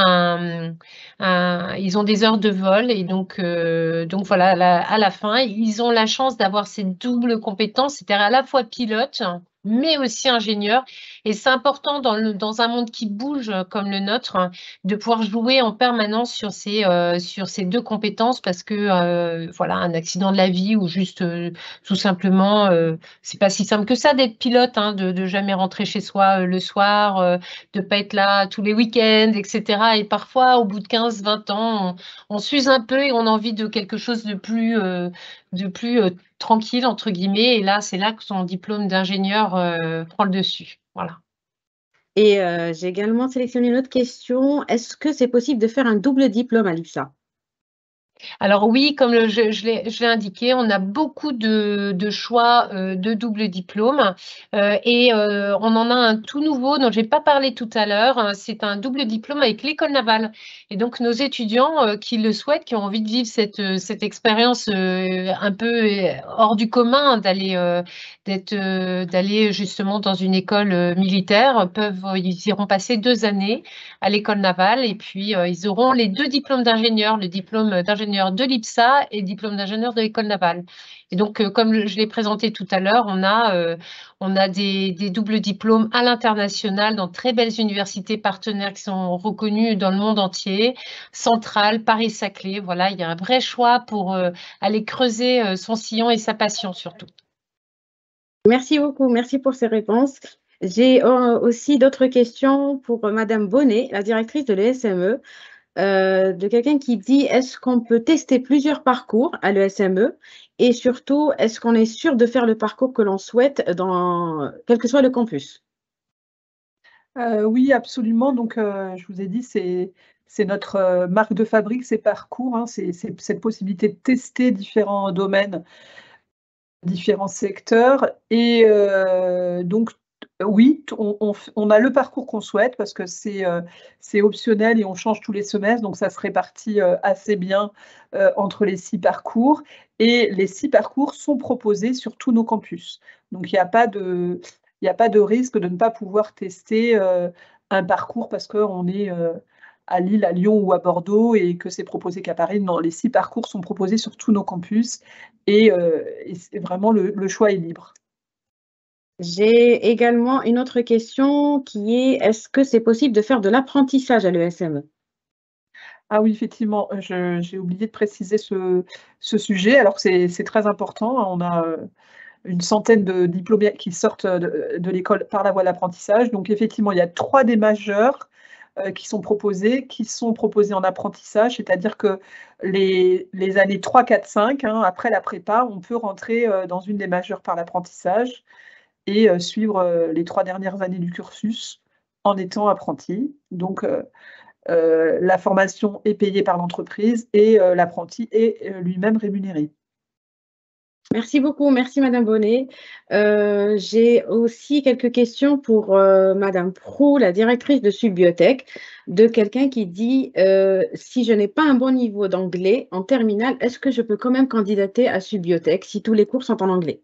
des heures de vol. Et donc voilà, à la fin, ils ont la chance d'avoir ces doubles compétences, c'est-à-dire à la fois pilote, mais aussi ingénieur. Et c'est important dans un monde qui bouge comme le nôtre, de pouvoir jouer en permanence sur ces deux compétences parce que voilà, un accident de la vie ou juste tout simplement, c'est pas si simple que ça d'être pilote, hein, de jamais rentrer chez soi le soir, de pas être là tous les week-ends, etc. Et parfois, au bout de 15-20 ans, on s'use un peu et on a envie de quelque chose de plus tranquille, entre guillemets. Et là, c'est là que son diplôme d'ingénieur prend le dessus. Voilà. Et j'ai également sélectionné une autre question. Est-ce que c'est possible de faire un double diplôme à l'IPSA? Alors oui, comme je l'ai indiqué, on a beaucoup de choix de double diplôme et on en a un tout nouveau dont je n'ai pas parlé tout à l'heure. C'est un double diplôme avec l'école navale. Et donc nos étudiants qui le souhaitent, qui ont envie de vivre cette expérience un peu hors du commun, d'aller justement dans une école militaire, ils iront passer 2 années à l'école navale et puis ils auront les 2 diplômes d'ingénieur, le diplôme d'ingénieur de l'IPSA et diplôme d'ingénieur de l'école navale. Et donc, comme je l'ai présenté tout à l'heure, on a des doubles diplômes à l'international dans très belles universités partenaires qui sont reconnues dans le monde entier, Centrale, Paris-Saclay. Voilà, il y a un vrai choix pour aller creuser son sillon et sa passion surtout. Merci beaucoup, merci pour ces réponses. J'ai aussi d'autres questions pour Madame Bonnet, la directrice de l'ESME. De quelqu'un qui dit, est-ce qu'on peut tester plusieurs parcours à l'ESME et surtout, est-ce qu'on est sûr de faire le parcours que l'on souhaite quel que soit le campus? Oui, absolument. Donc, je vous ai dit, c'est notre marque de fabrique, ces parcours, hein, c'est cette possibilité de tester différents domaines, différents secteurs. Et donc, oui, on a le parcours qu'on souhaite parce que c'est optionnel et on change tous les semestres, donc ça se répartit assez bien entre les 6 parcours. Et les 6 parcours sont proposés sur tous nos campus. Donc, il n'y a pas de risque de ne pas pouvoir tester un parcours parce qu'on est à Lille, à Lyon ou à Bordeaux et que c'est proposé qu'à Paris. Non, les 6 parcours sont proposés sur tous nos campus et vraiment le choix est libre. J'ai également une autre question qui est, est-ce que c'est possible de faire de l'apprentissage à l'ESME? Ah oui, effectivement, j'ai oublié de préciser ce sujet, alors que c'est très important. On a une centaine de diplômés qui sortent de l'école par la voie de l'apprentissage. Donc effectivement, il y a 3 des majeurs qui sont proposés en apprentissage, c'est-à-dire que les années 3, 4, 5, hein, après la prépa, on peut rentrer dans une des majeures par l'apprentissage et suivre les 3 dernières années du cursus en étant apprenti. Donc, la formation est payée par l'entreprise et l'apprenti est lui-même rémunéré. Merci beaucoup, merci Madame Bonnet. J'ai aussi quelques questions pour Madame Prou, la directrice de Subbiotech, de quelqu'un qui dit si je n'ai pas un bon niveau d'anglais en terminale, est-ce que je peux quand même candidater à Subbiotech si tous les cours sont en anglais?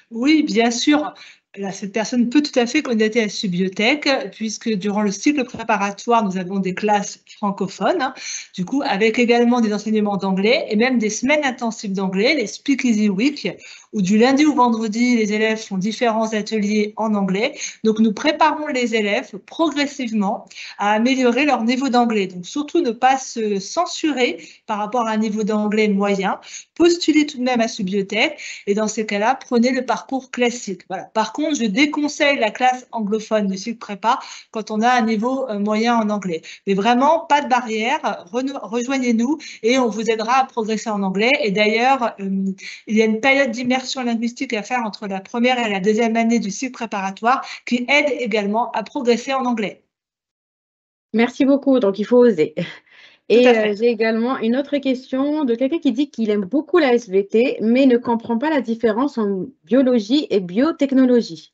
Oui, bien sûr. Là, cette personne peut tout à fait candidater à Subbiotech, puisque durant le cycle préparatoire, nous avons des classes francophones, hein, du coup, avec également des enseignements d'anglais et même des semaines intensives d'anglais, les Speakeasy Week, où du lundi au vendredi, les élèves font différents ateliers en anglais. Donc, nous préparons les élèves progressivement à améliorer leur niveau d'anglais. Donc, surtout ne pas se censurer par rapport à un niveau d'anglais moyen. Postulez tout de même à Subbiotech et dans ces cas-là, prenez le parcours classique. Voilà. Par contre, je déconseille la classe anglophone du cycle prépa quand on a un niveau moyen en anglais. Mais vraiment, pas de barrière, rejoignez-nous et on vous aidera à progresser en anglais. Et d'ailleurs, il y a une période d'immersion linguistique à faire entre la première et la deuxième année du cycle préparatoire qui aide également à progresser en anglais. Merci beaucoup, donc il faut oser. Tout Et à fait. j'ai également une autre question de quelqu'un qui dit qu'il aime beaucoup la SVT, mais ne comprend pas la différence en biologie et biotechnologie.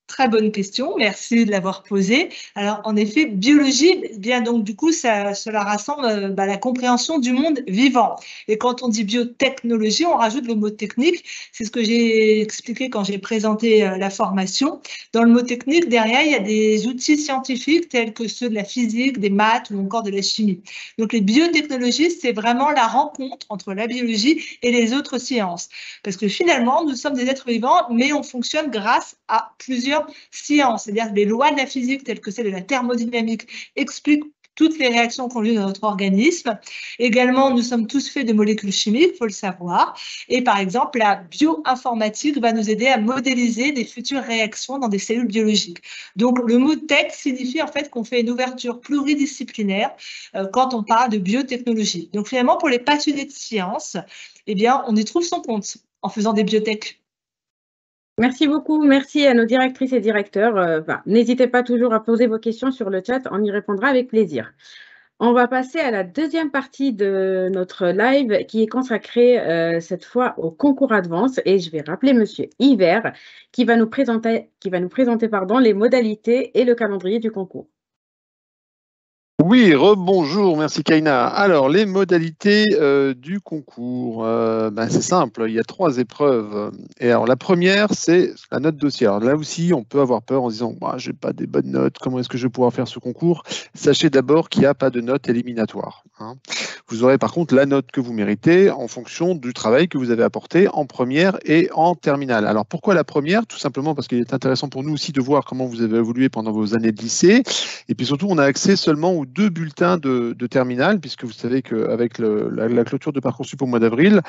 Très bonne question, merci de l'avoir posée. Alors, en effet, biologie, bien donc du coup, cela rassemble la compréhension du monde vivant. Et quand on dit biotechnologie, on rajoute le mot technique. C'est ce que j'ai expliqué quand j'ai présenté la formation. Dans le mot technique, derrière, il y a des outils scientifiques tels que ceux de la physique, des maths ou encore de la chimie. Donc, les biotechnologies, c'est vraiment la rencontre entre la biologie et les autres sciences. Parce que finalement, nous sommes des êtres vivants, mais on fonctionne grâce à plusieurs sciences, c'est-à-dire les lois de la physique telles que celle de la thermodynamique expliquent toutes les réactions qu'on a dans notre organisme. Également, nous sommes tous faits de molécules chimiques, il faut le savoir. Et par exemple, la bioinformatique va nous aider à modéliser des futures réactions dans des cellules biologiques. Donc, le mot tech signifie en fait qu'on fait une ouverture pluridisciplinaire quand on parle de biotechnologie. Donc, finalement, pour les passionnés de sciences, eh bien, on y trouve son compte en faisant des biotech. Merci beaucoup, merci à nos directrices et directeurs. N'hésitez pas toujours à poser vos questions sur le chat, on y répondra avec plaisir. On va passer à la deuxième partie de notre live qui est consacrée cette fois au concours Advance et je vais rappeler Monsieur Hiver qui va nous présenter, les modalités et le calendrier du concours. Oui, rebonjour, merci Kaina. Alors, les modalités du concours, c'est simple, il y a 3 épreuves. Et alors, la première, c'est la note dossier. Alors là aussi, on peut avoir peur en se disant, je n'ai pas des bonnes notes, comment est-ce que je vais pouvoir faire ce concours? Sachez d'abord qu'il n'y a pas de note éliminatoire, hein. Vous aurez par contre la note que vous méritez en fonction du travail que vous avez apporté en première et en terminale. Alors, pourquoi la première? Tout simplement parce qu'il est intéressant pour nous aussi de voir comment vous avez évolué pendant vos années de lycée. Et puis surtout, on a accès seulement aux 2 bulletins de terminale, puisque vous savez qu'avec la clôture de Parcoursup au mois d'avril,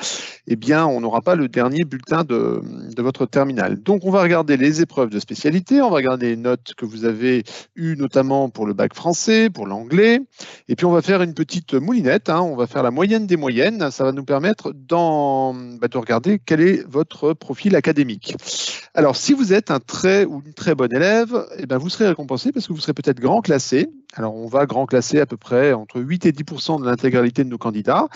eh bien, on n'aura pas le dernier bulletin de votre terminale. Donc, on va regarder les épreuves de spécialité, on va regarder les notes que vous avez eues, notamment pour le bac français, pour l'anglais, et puis on va faire une petite moulinette, hein, on va faire la moyenne des moyennes, ça va nous permettre de regarder quel est votre profil académique. Alors, si vous êtes un très ou une très bonne élève, eh bien, vous serez récompensé parce que vous serez peut-être grand classé. Alors, on va grand classer à peu près entre 8 et 10% de l'intégralité de nos candidats.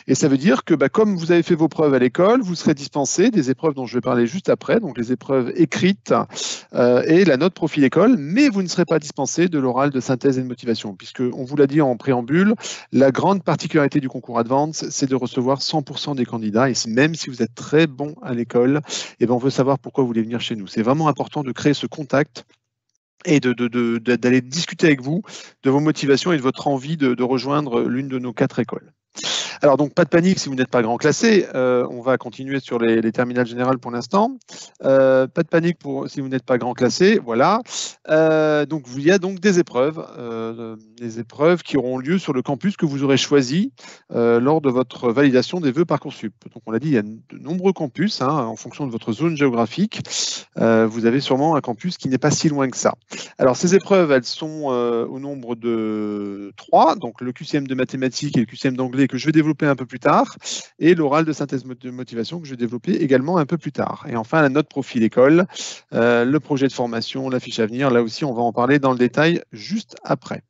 Et ça veut dire que, comme vous avez fait vos preuves à l'école, vous serez dispensé des épreuves dont je vais parler juste après, donc les épreuves écrites et la note profil école, mais vous ne serez pas dispensé de l'oral de synthèse et de motivation, puisque, on vous l'a dit en préambule, la grande particularité du concours Advance, c'est de recevoir 100% des candidats. Et même si vous êtes très bon à l'école, on veut savoir pourquoi vous voulez venir chez nous. C'est vraiment important de créer ce contact et d'aller discuter avec vous de vos motivations et de votre envie de rejoindre l'une de nos 4 écoles. Alors, donc, pas de panique si vous n'êtes pas grand classé. On va continuer sur les terminales générales pour l'instant. Pas de panique si vous n'êtes pas grand classé. Voilà. Donc, il y a donc des épreuves qui auront lieu sur le campus que vous aurez choisi lors de votre validation des vœux Parcoursup. Donc, on l'a dit, il y a de nombreux campus, hein, en fonction de votre zone géographique. Vous avez sûrement un campus qui n'est pas si loin que ça. Alors, ces épreuves, elles sont au nombre de 3. Donc, le QCM de mathématiques et le QCM d'anglais que je vais développer un peu plus tard, et l'oral de synthèse de motivation que je vais développer également un peu plus tard. Et enfin, la note profil école, le projet de formation, la fiche à venir, là aussi, on va en parler dans le détail juste après.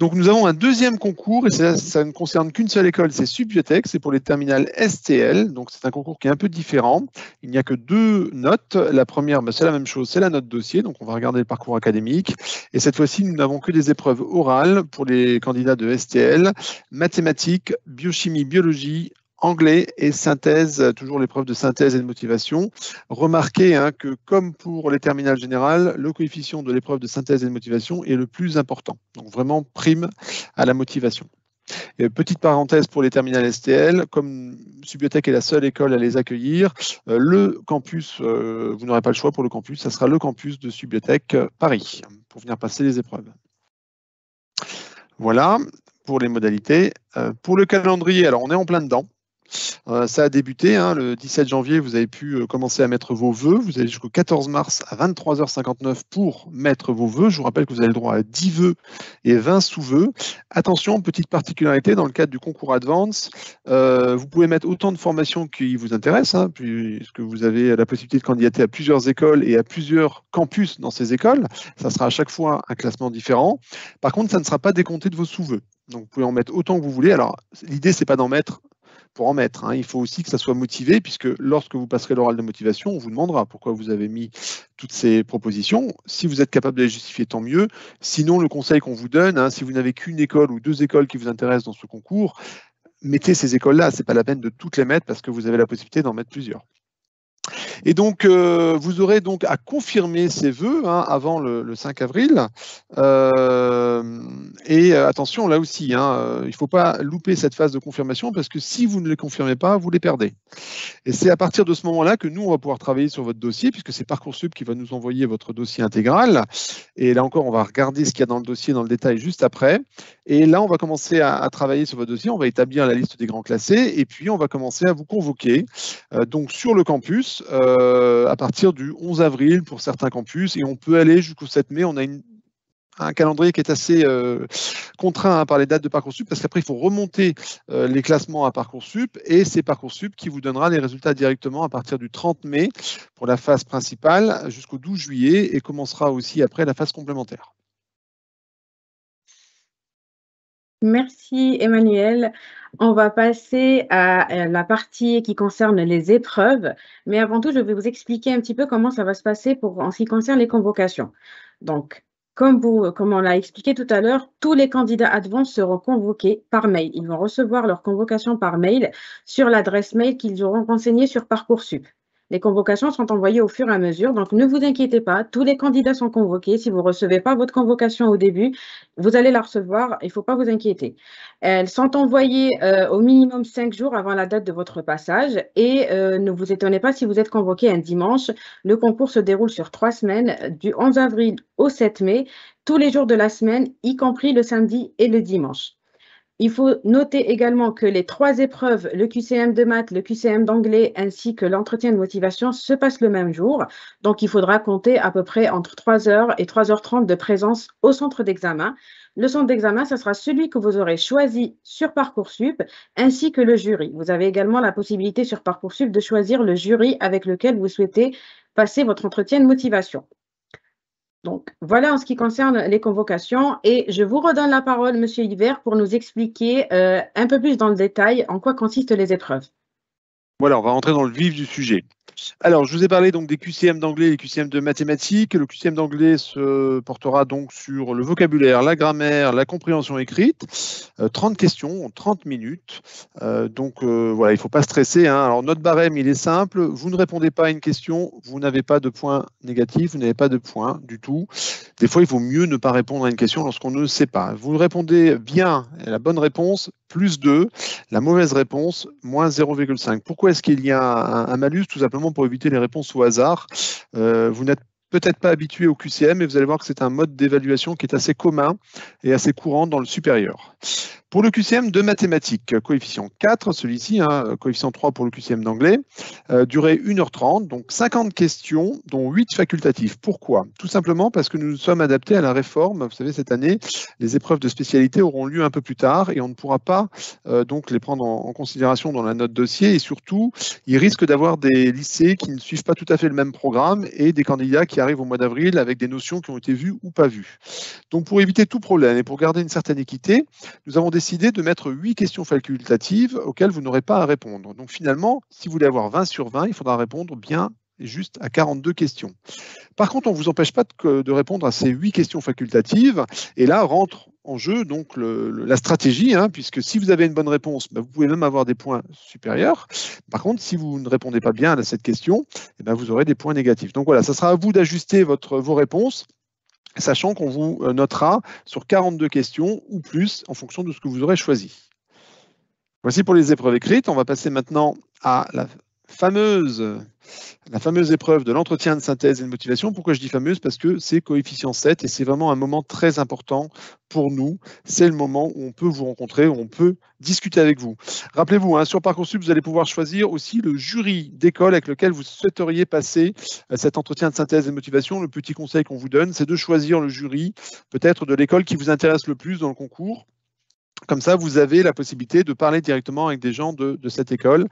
Donc nous avons un deuxième concours, et ça ne concerne qu'une seule école, c'est Subbiotech, c'est pour les terminales STL, donc c'est un concours qui est un peu différent. Il n'y a que 2 notes. La première, c'est la même chose, c'est la note dossier, donc on va regarder le parcours académique. Et cette fois-ci, nous n'avons que des épreuves orales pour les candidats de STL, mathématiques, biochimie, biologie, anglais et synthèse, toujours l'épreuve de synthèse et de motivation. Remarquez que comme pour les terminales générales, le coefficient de l'épreuve de synthèse et de motivation est le plus important. Donc vraiment prime à la motivation. Et petite parenthèse pour les terminales STL, comme Subbiotech est la seule école à les accueillir, le campus, vous n'aurez pas le choix pour le campus, ça sera le campus de Subbiotech Paris pour venir passer les épreuves. Voilà pour les modalités. Pour le calendrier, alors on est en plein dedans. Ça a débuté, le 17 janvier, vous avez pu commencer à mettre vos vœux. Vous avez jusqu'au 14 mars à 23h59 pour mettre vos vœux. Je vous rappelle que vous avez le droit à 10 vœux et 20 sous-vœux. Attention, petite particularité, dans le cadre du concours Advance, vous pouvez mettre autant de formations qui vous intéressent, puisque vous avez la possibilité de candidater à plusieurs écoles et à plusieurs campus dans ces écoles. Ça sera à chaque fois un classement différent. Par contre, ça ne sera pas décompté de vos sous-vœux. Donc, vous pouvez en mettre autant que vous voulez. Alors, l'idée, c'est pas d'en mettre pour en mettre. Il faut aussi que ça soit motivé, puisque lorsque vous passerez l'oral de motivation, on vous demandera pourquoi vous avez mis toutes ces propositions. Si vous êtes capable de les justifier, tant mieux. Sinon, le conseil qu'on vous donne, si vous n'avez qu'une école ou 2 écoles qui vous intéressent dans ce concours, mettez ces écoles-là. Ce n'est pas la peine de toutes les mettre parce que vous avez la possibilité d'en mettre plusieurs. Et donc, vous aurez donc à confirmer ces vœux avant le 5 avril. Et attention, là aussi, il ne faut pas louper cette phase de confirmation parce que si vous ne les confirmez pas, vous les perdez. Et c'est à partir de ce moment-là que nous, on va pouvoir travailler sur votre dossier puisque c'est Parcoursup qui va nous envoyer votre dossier intégral. Et là encore, on va regarder ce qu'il y a dans le dossier dans le détail juste après. Et là, on va commencer à travailler sur votre dossier. On va établir la liste des grands classés et puis on va commencer à vous convoquer donc sur le campus à partir du 11 avril pour certains campus et on peut aller jusqu'au 7 mai. On a un calendrier qui est assez contraint par les dates de Parcoursup parce qu'après, il faut remonter les classements à Parcoursup et c'est Parcoursup qui vous donnera les résultats directement à partir du 30 mai pour la phase principale jusqu'au 12 juillet et commencera aussi après la phase complémentaire. Merci Emmanuel. On va passer à la partie qui concerne les épreuves. Mais avant tout, je vais vous expliquer un petit peu comment ça va se passer en ce qui concerne les convocations. Donc, comme on l'a expliqué tout à l'heure, tous les candidats Advance seront convoqués par mail. Ils vont recevoir leur convocation par mail sur l'adresse mail qu'ils auront renseignée sur Parcoursup. Les convocations sont envoyées au fur et à mesure, donc ne vous inquiétez pas, tous les candidats sont convoqués. Si vous ne recevez pas votre convocation au début, vous allez la recevoir, il ne faut pas vous inquiéter. Elles sont envoyées au minimum 5 jours avant la date de votre passage et ne vous étonnez pas si vous êtes convoqué un dimanche. Le concours se déroule sur 3 semaines, du 11 avril au 7 mai, tous les jours de la semaine, y compris le samedi et le dimanche. Il faut noter également que les 3 épreuves, le QCM de maths, le QCM d'anglais ainsi que l'entretien de motivation se passent le même jour. Donc, il faudra compter à peu près entre 3h et 3h30 de présence au centre d'examen. Le centre d'examen, ce sera celui que vous aurez choisi sur Parcoursup ainsi que le jury. Vous avez également la possibilité sur Parcoursup de choisir le jury avec lequel vous souhaitez passer votre entretien de motivation. Donc, voilà en ce qui concerne les convocations et je vous redonne la parole, Monsieur Hiver, pour nous expliquer un peu plus dans le détail en quoi consistent les épreuves. Voilà, on va rentrer dans le vif du sujet. Alors, je vous ai parlé donc des QCM d'anglais et des QCM de mathématiques. Le QCM d'anglais se portera donc sur le vocabulaire, la grammaire, la compréhension écrite. 30 questions, 30 minutes. Voilà, il ne faut pas stresser. Alors, notre barème, il est simple. Vous ne répondez pas à une question, vous n'avez pas de points négatifs, vous n'avez pas de points du tout. Des fois, il vaut mieux ne pas répondre à une question lorsqu'on ne sait pas. Vous répondez bien à la bonne réponse, plus 2. La mauvaise réponse, moins 0,5. Pourquoi est-ce qu'il y a un malus? Tout simplement pour éviter les réponses au hasard. Vous n'êtes peut-être pas habitué au QCM, mais vous allez voir que c'est un mode d'évaluation qui est assez commun et assez courant dans le supérieur. Pour le QCM de mathématiques, coefficient 4, celui-ci, coefficient 3 pour le QCM d'anglais, durée 1h30, donc 50 questions, dont 8 facultatifs. Pourquoi? Tout simplement parce que nous nous sommes adaptés à la réforme. Vous savez, cette année, les épreuves de spécialité auront lieu un peu plus tard et on ne pourra pas donc les prendre en considération dans la note dossier. Et surtout, il risque d'avoir des lycées qui ne suivent pas tout à fait le même programme et des candidats qui arrive au mois d'avril avec des notions qui ont été vues ou pas vues. Donc pour éviter tout problème et pour garder une certaine équité, nous avons décidé de mettre 8 questions facultatives auxquelles vous n'aurez pas à répondre. Donc finalement, si vous voulez avoir 20 sur 20, il faudra répondre bien et juste à 42 questions. Par contre, on ne vous empêche pas de répondre à ces 8 questions facultatives. Et là rentre en jeu donc la stratégie, hein, puisque si vous avez une bonne réponse, vous pouvez même avoir des points supérieurs. Par contre, si vous ne répondez pas bien à cette question, vous aurez des points négatifs. Donc voilà, ça sera à vous d'ajuster vos réponses, sachant qu'on vous notera sur 42 questions ou plus en fonction de ce que vous aurez choisi. Voici pour les épreuves écrites. On va passer maintenant à la fameuse épreuve de l'entretien de synthèse et de motivation. Pourquoi je dis fameuse? Parce que c'est coefficient 7 et c'est vraiment un moment très important pour nous. C'est le moment où on peut vous rencontrer, où on peut discuter avec vous. Rappelez-vous, hein, sur Parcoursup, vous allez pouvoir choisir aussi le jury d'école avec lequel vous souhaiteriez passer cet entretien de synthèse et de motivation. Le petit conseil qu'on vous donne, c'est de choisir le jury peut-être de l'école qui vous intéresse le plus dans le concours. Comme ça, vous avez la possibilité de parler directement avec des gens de cette école,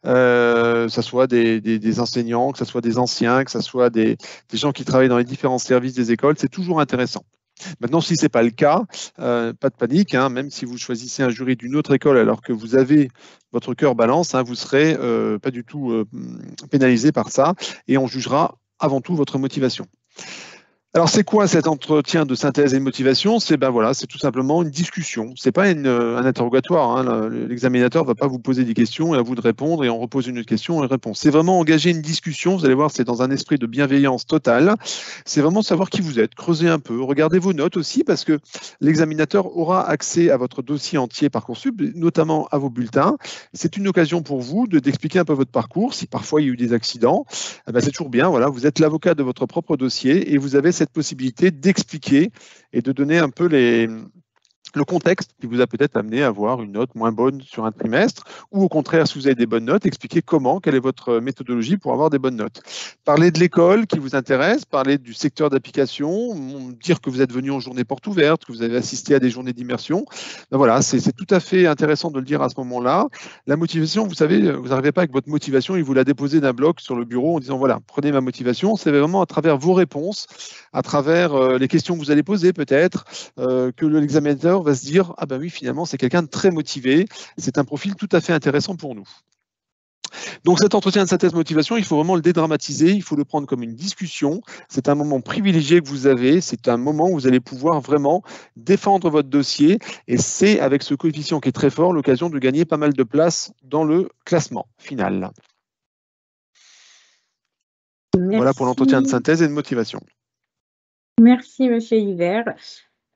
que ce soit des enseignants, que ce soit des anciens, que ce soit des gens qui travaillent dans les différents services des écoles. C'est toujours intéressant. Maintenant, si ce n'est pas le cas, pas de panique, hein, même si vous choisissez un jury d'une autre école alors que vous avez votre cœur balance, hein, vous ne serez pas du tout pénalisé par ça et on jugera avant tout votre motivation. Alors, c'est quoi cet entretien de synthèse et de motivation? C'est c'est tout simplement une discussion. Ce n'est pas un interrogatoire. Hein. L'examinateur ne va pas vous poser des questions et à vous de répondre et on repose une autre question et réponse. C'est vraiment engager une discussion. Vous allez voir, c'est dans un esprit de bienveillance totale. C'est vraiment savoir qui vous êtes, creuser un peu, regardez vos notes aussi parce que l'examinateur aura accès à votre dossier entier Parcoursup, notamment à vos bulletins. C'est une occasion pour vous d'expliquer un peu votre parcours. Si parfois il y a eu des accidents, c'est toujours bien. Voilà, vous êtes l'avocat de votre propre dossier et vous avez cette possibilité d'expliquer et de donner un peu le contexte qui vous a peut-être amené à avoir une note moins bonne sur un trimestre, ou au contraire, si vous avez des bonnes notes, expliquer quelle est votre méthodologie pour avoir des bonnes notes. Parler de l'école qui vous intéresse, parler du secteur d'application, dire que vous êtes venu en journée porte ouverte, que vous avez assisté à des journées d'immersion. Voilà, c'est tout à fait intéressant de le dire à ce moment-là. La motivation, vous savez, vous n'arrivez pas avec votre motivation et vous la déposez d'un bloc sur le bureau en disant voilà, prenez ma motivation. C'est vraiment à travers vos réponses, à travers les questions que vous allez poser peut-être, que l'examinateur va se dire ah ben oui, finalement c'est quelqu'un de très motivé, c'est un profil tout à fait intéressant pour nous. Donc cet entretien de synthèse motivation, il faut vraiment le dédramatiser, il faut le prendre comme une discussion. C'est un moment privilégié que vous avez, c'est un moment où vous allez pouvoir vraiment défendre votre dossier et c'est avec ce coefficient qui est très fort l'occasion de gagner pas mal de place dans le classement final. Merci. Voilà pour l'entretien de synthèse et de motivation. Merci, Monsieur Yver.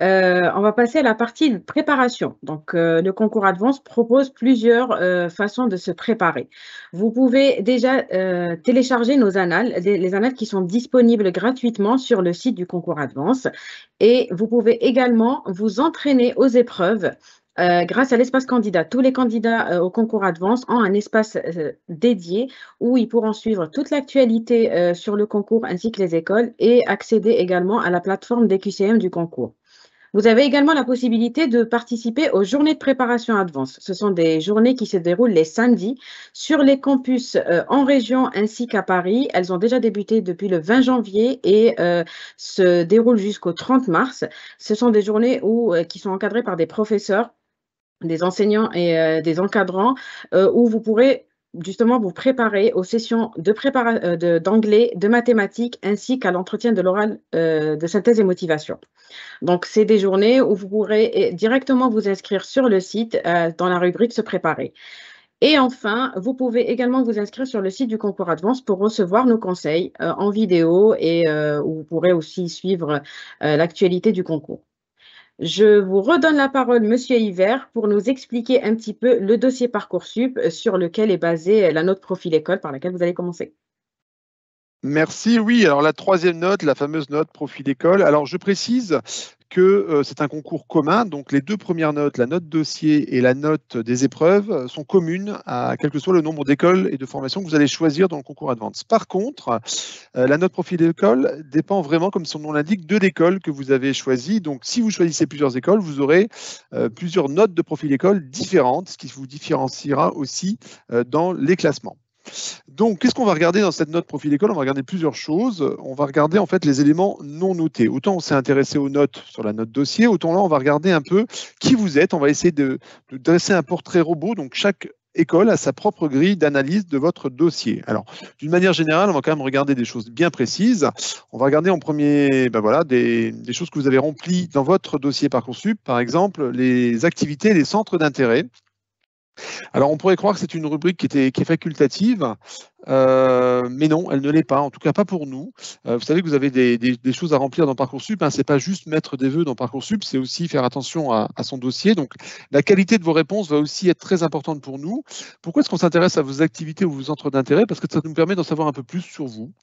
On va passer à la partie de préparation. Donc, le concours Advance propose plusieurs façons de se préparer. Vous pouvez déjà télécharger nos annales, les annales qui sont disponibles gratuitement sur le site du concours Advance. Et vous pouvez également vous entraîner aux épreuves grâce à l'espace candidat. Tous les candidats au concours Advance ont un espace dédié où ils pourront suivre toute l'actualité sur le concours ainsi que les écoles et accéder également à la plateforme des QCM du concours. Vous avez également la possibilité de participer aux journées de préparation Advance. Ce sont des journées qui se déroulent les samedis sur les campus en région ainsi qu'à Paris. Elles ont déjà débuté depuis le 20 janvier et se déroulent jusqu'au 30 mars. Ce sont des journées qui sont encadrées par des professeurs, des enseignants et des encadrants où vous pourrez justement vous préparer aux sessions d'anglais, de mathématiques, ainsi qu'à l'entretien de l'oral de synthèse et motivation. Donc, c'est des journées où vous pourrez directement vous inscrire sur le site dans la rubrique « Se préparer ». Et enfin, vous pouvez également vous inscrire sur le site du concours Advance pour recevoir nos conseils en vidéo et où vous pourrez aussi suivre l'actualité du concours. Je vous redonne la parole, Monsieur Yver, pour nous expliquer un petit peu le dossier Parcoursup sur lequel est basée la note profil école par laquelle vous allez commencer. Merci. Oui, alors la troisième note, la fameuse note profil école. Alors, je précise que c'est un concours commun, donc les deux premières notes, la note dossier et la note des épreuves, sont communes à quel que soit le nombre d'écoles et de formations que vous allez choisir dans le concours Advance. Par contre, la note profil école dépend vraiment, comme son nom l'indique, de l'école que vous avez choisie. Donc, si vous choisissez plusieurs écoles, vous aurez plusieurs notes de profil école différentes, ce qui vous différenciera aussi dans les classements. Donc, qu'est-ce qu'on va regarder dans cette note profil école? On va regarder plusieurs choses. On va regarder en fait les éléments non notés. Autant on s'est intéressé aux notes sur la note dossier, autant là on va regarder un peu qui vous êtes. On va essayer de dresser un portrait robot. Donc, chaque école a sa propre grille d'analyse de votre dossier. Alors, d'une manière générale, on va quand même regarder des choses bien précises. On va regarder en premier voilà, des choses que vous avez remplies dans votre dossier Parcoursup, par exemple les activités, les centres d'intérêt. Alors, on pourrait croire que c'est une rubrique qui est facultative, mais non, elle ne l'est pas, en tout cas pas pour nous. Vous savez que vous avez des choses à remplir dans Parcoursup, hein. Ce n'est pas juste mettre des vœux dans Parcoursup, c'est aussi faire attention à son dossier. Donc, la qualité de vos réponses va aussi être très importante pour nous. Pourquoi est-ce qu'on s'intéresse à vos activités ou vos centres d'intérêt? Parce que ça nous permet d'en savoir un peu plus sur vous.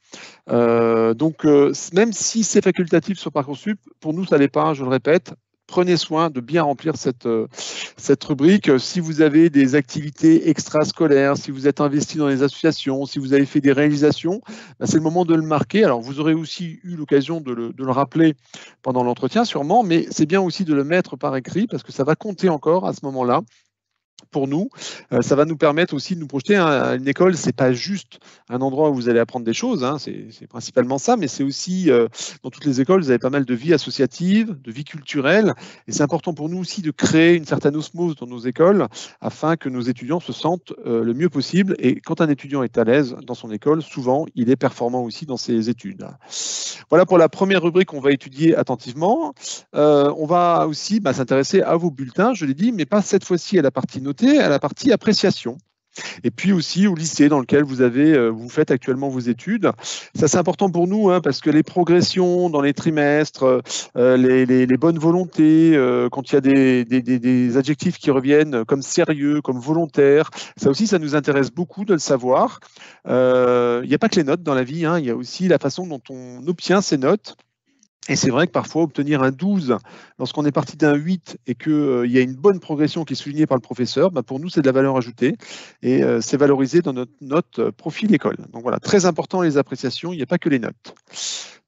Donc, même si c'est facultatif sur Parcoursup, pour nous, ça ne l'est pas, je le répète. Prenez soin de bien remplir cette rubrique. Si vous avez des activités extrascolaires, si vous êtes investi dans les associations, si vous avez fait des réalisations, c'est le moment de le marquer. Alors, vous aurez aussi eu l'occasion de le rappeler pendant l'entretien, sûrement, mais c'est bien aussi de le mettre par écrit parce que ça va compter encore à ce moment-là. Pour nous, ça va nous permettre aussi de nous projeter. Une école, c'est pas juste un endroit où vous allez apprendre des choses, hein, c'est principalement ça, mais c'est aussi, dans toutes les écoles, vous avez pas mal de vie associative, de vie culturelle, et c'est important pour nous aussi de créer une certaine osmose dans nos écoles afin que nos étudiants se sentent le mieux possible. Et quand un étudiant est à l'aise dans son école, souvent, il est performant aussi dans ses études. Voilà pour la première rubrique qu'on va étudier attentivement. On va aussi s'intéresser à vos bulletins, je l'ai dit, mais pas cette fois-ci à la partie notée, à la partie appréciation. Et puis aussi au lycée dans lequel vous faites actuellement vos études. Ça, c'est important pour nous parce que les progressions dans les trimestres, les bonnes volontés, quand il y a des adjectifs qui reviennent comme sérieux, comme volontaire, ça aussi, ça nous intéresse beaucoup de le savoir. Il n'y a pas que les notes dans la vie, il y a aussi la façon dont on obtient ces notes. Et c'est vrai que parfois, obtenir un 12 lorsqu'on est parti d'un 8 et qu'il y a une bonne progression qui est soulignée par le professeur, pour nous, c'est de la valeur ajoutée et c'est valorisé dans notre profil école. Donc voilà, très important les appréciations, il n'y a pas que les notes.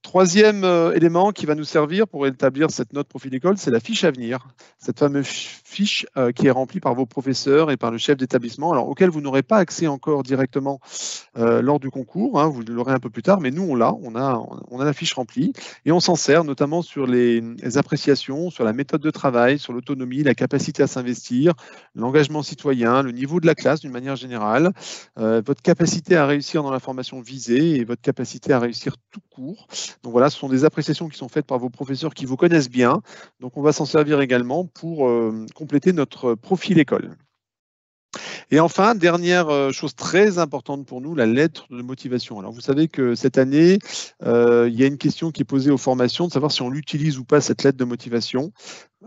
Troisième élément qui va nous servir pour établir cette note profil école, c'est la fiche à venir. Cette fameuse fiche qui est remplie par vos professeurs et par le chef d'établissement, alors auquel vous n'aurez pas accès encore directement lors du concours, vous l'aurez un peu plus tard, mais nous on l'a, on a la fiche remplie et on s'en sert notamment sur les appréciations, sur la méthode de travail, sur l'autonomie, la capacité à s'investir, l'engagement citoyen, le niveau de la classe d'une manière générale, votre capacité à réussir dans la formation visée et votre capacité à réussir tout court. Donc voilà, ce sont des appréciations qui sont faites par vos professeurs qui vous connaissent bien. Donc on va s'en servir également pour compléter notre profil école. Et enfin, dernière chose très importante pour nous, la lettre de motivation. Alors vous savez que cette année, il y a une question qui est posée aux formations, de savoir si on l'utilise ou pas, cette lettre de motivation.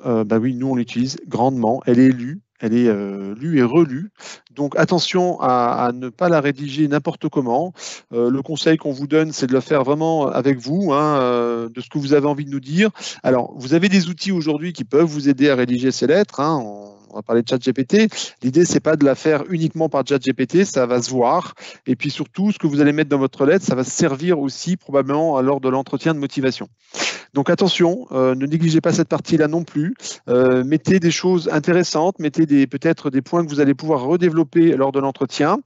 Oui, nous on l'utilise grandement, elle est lue. Elle est lue et relue. Donc attention à ne pas la rédiger n'importe comment. Le conseil qu'on vous donne, c'est de le faire vraiment avec vous, de ce que vous avez envie de nous dire. Alors, vous avez des outils aujourd'hui qui peuvent vous aider à rédiger ces lettres. On va parler de ChatGPT. L'idée, c'est pas de la faire uniquement par ChatGPT, ça va se voir. Et puis surtout, ce que vous allez mettre dans votre lettre, ça va servir aussi probablement lors de l'entretien de motivation. Donc attention, ne négligez pas cette partie-là non plus. Mettez des choses intéressantes, mettez peut-être des points que vous allez pouvoir redévelopper lors de l'entretien.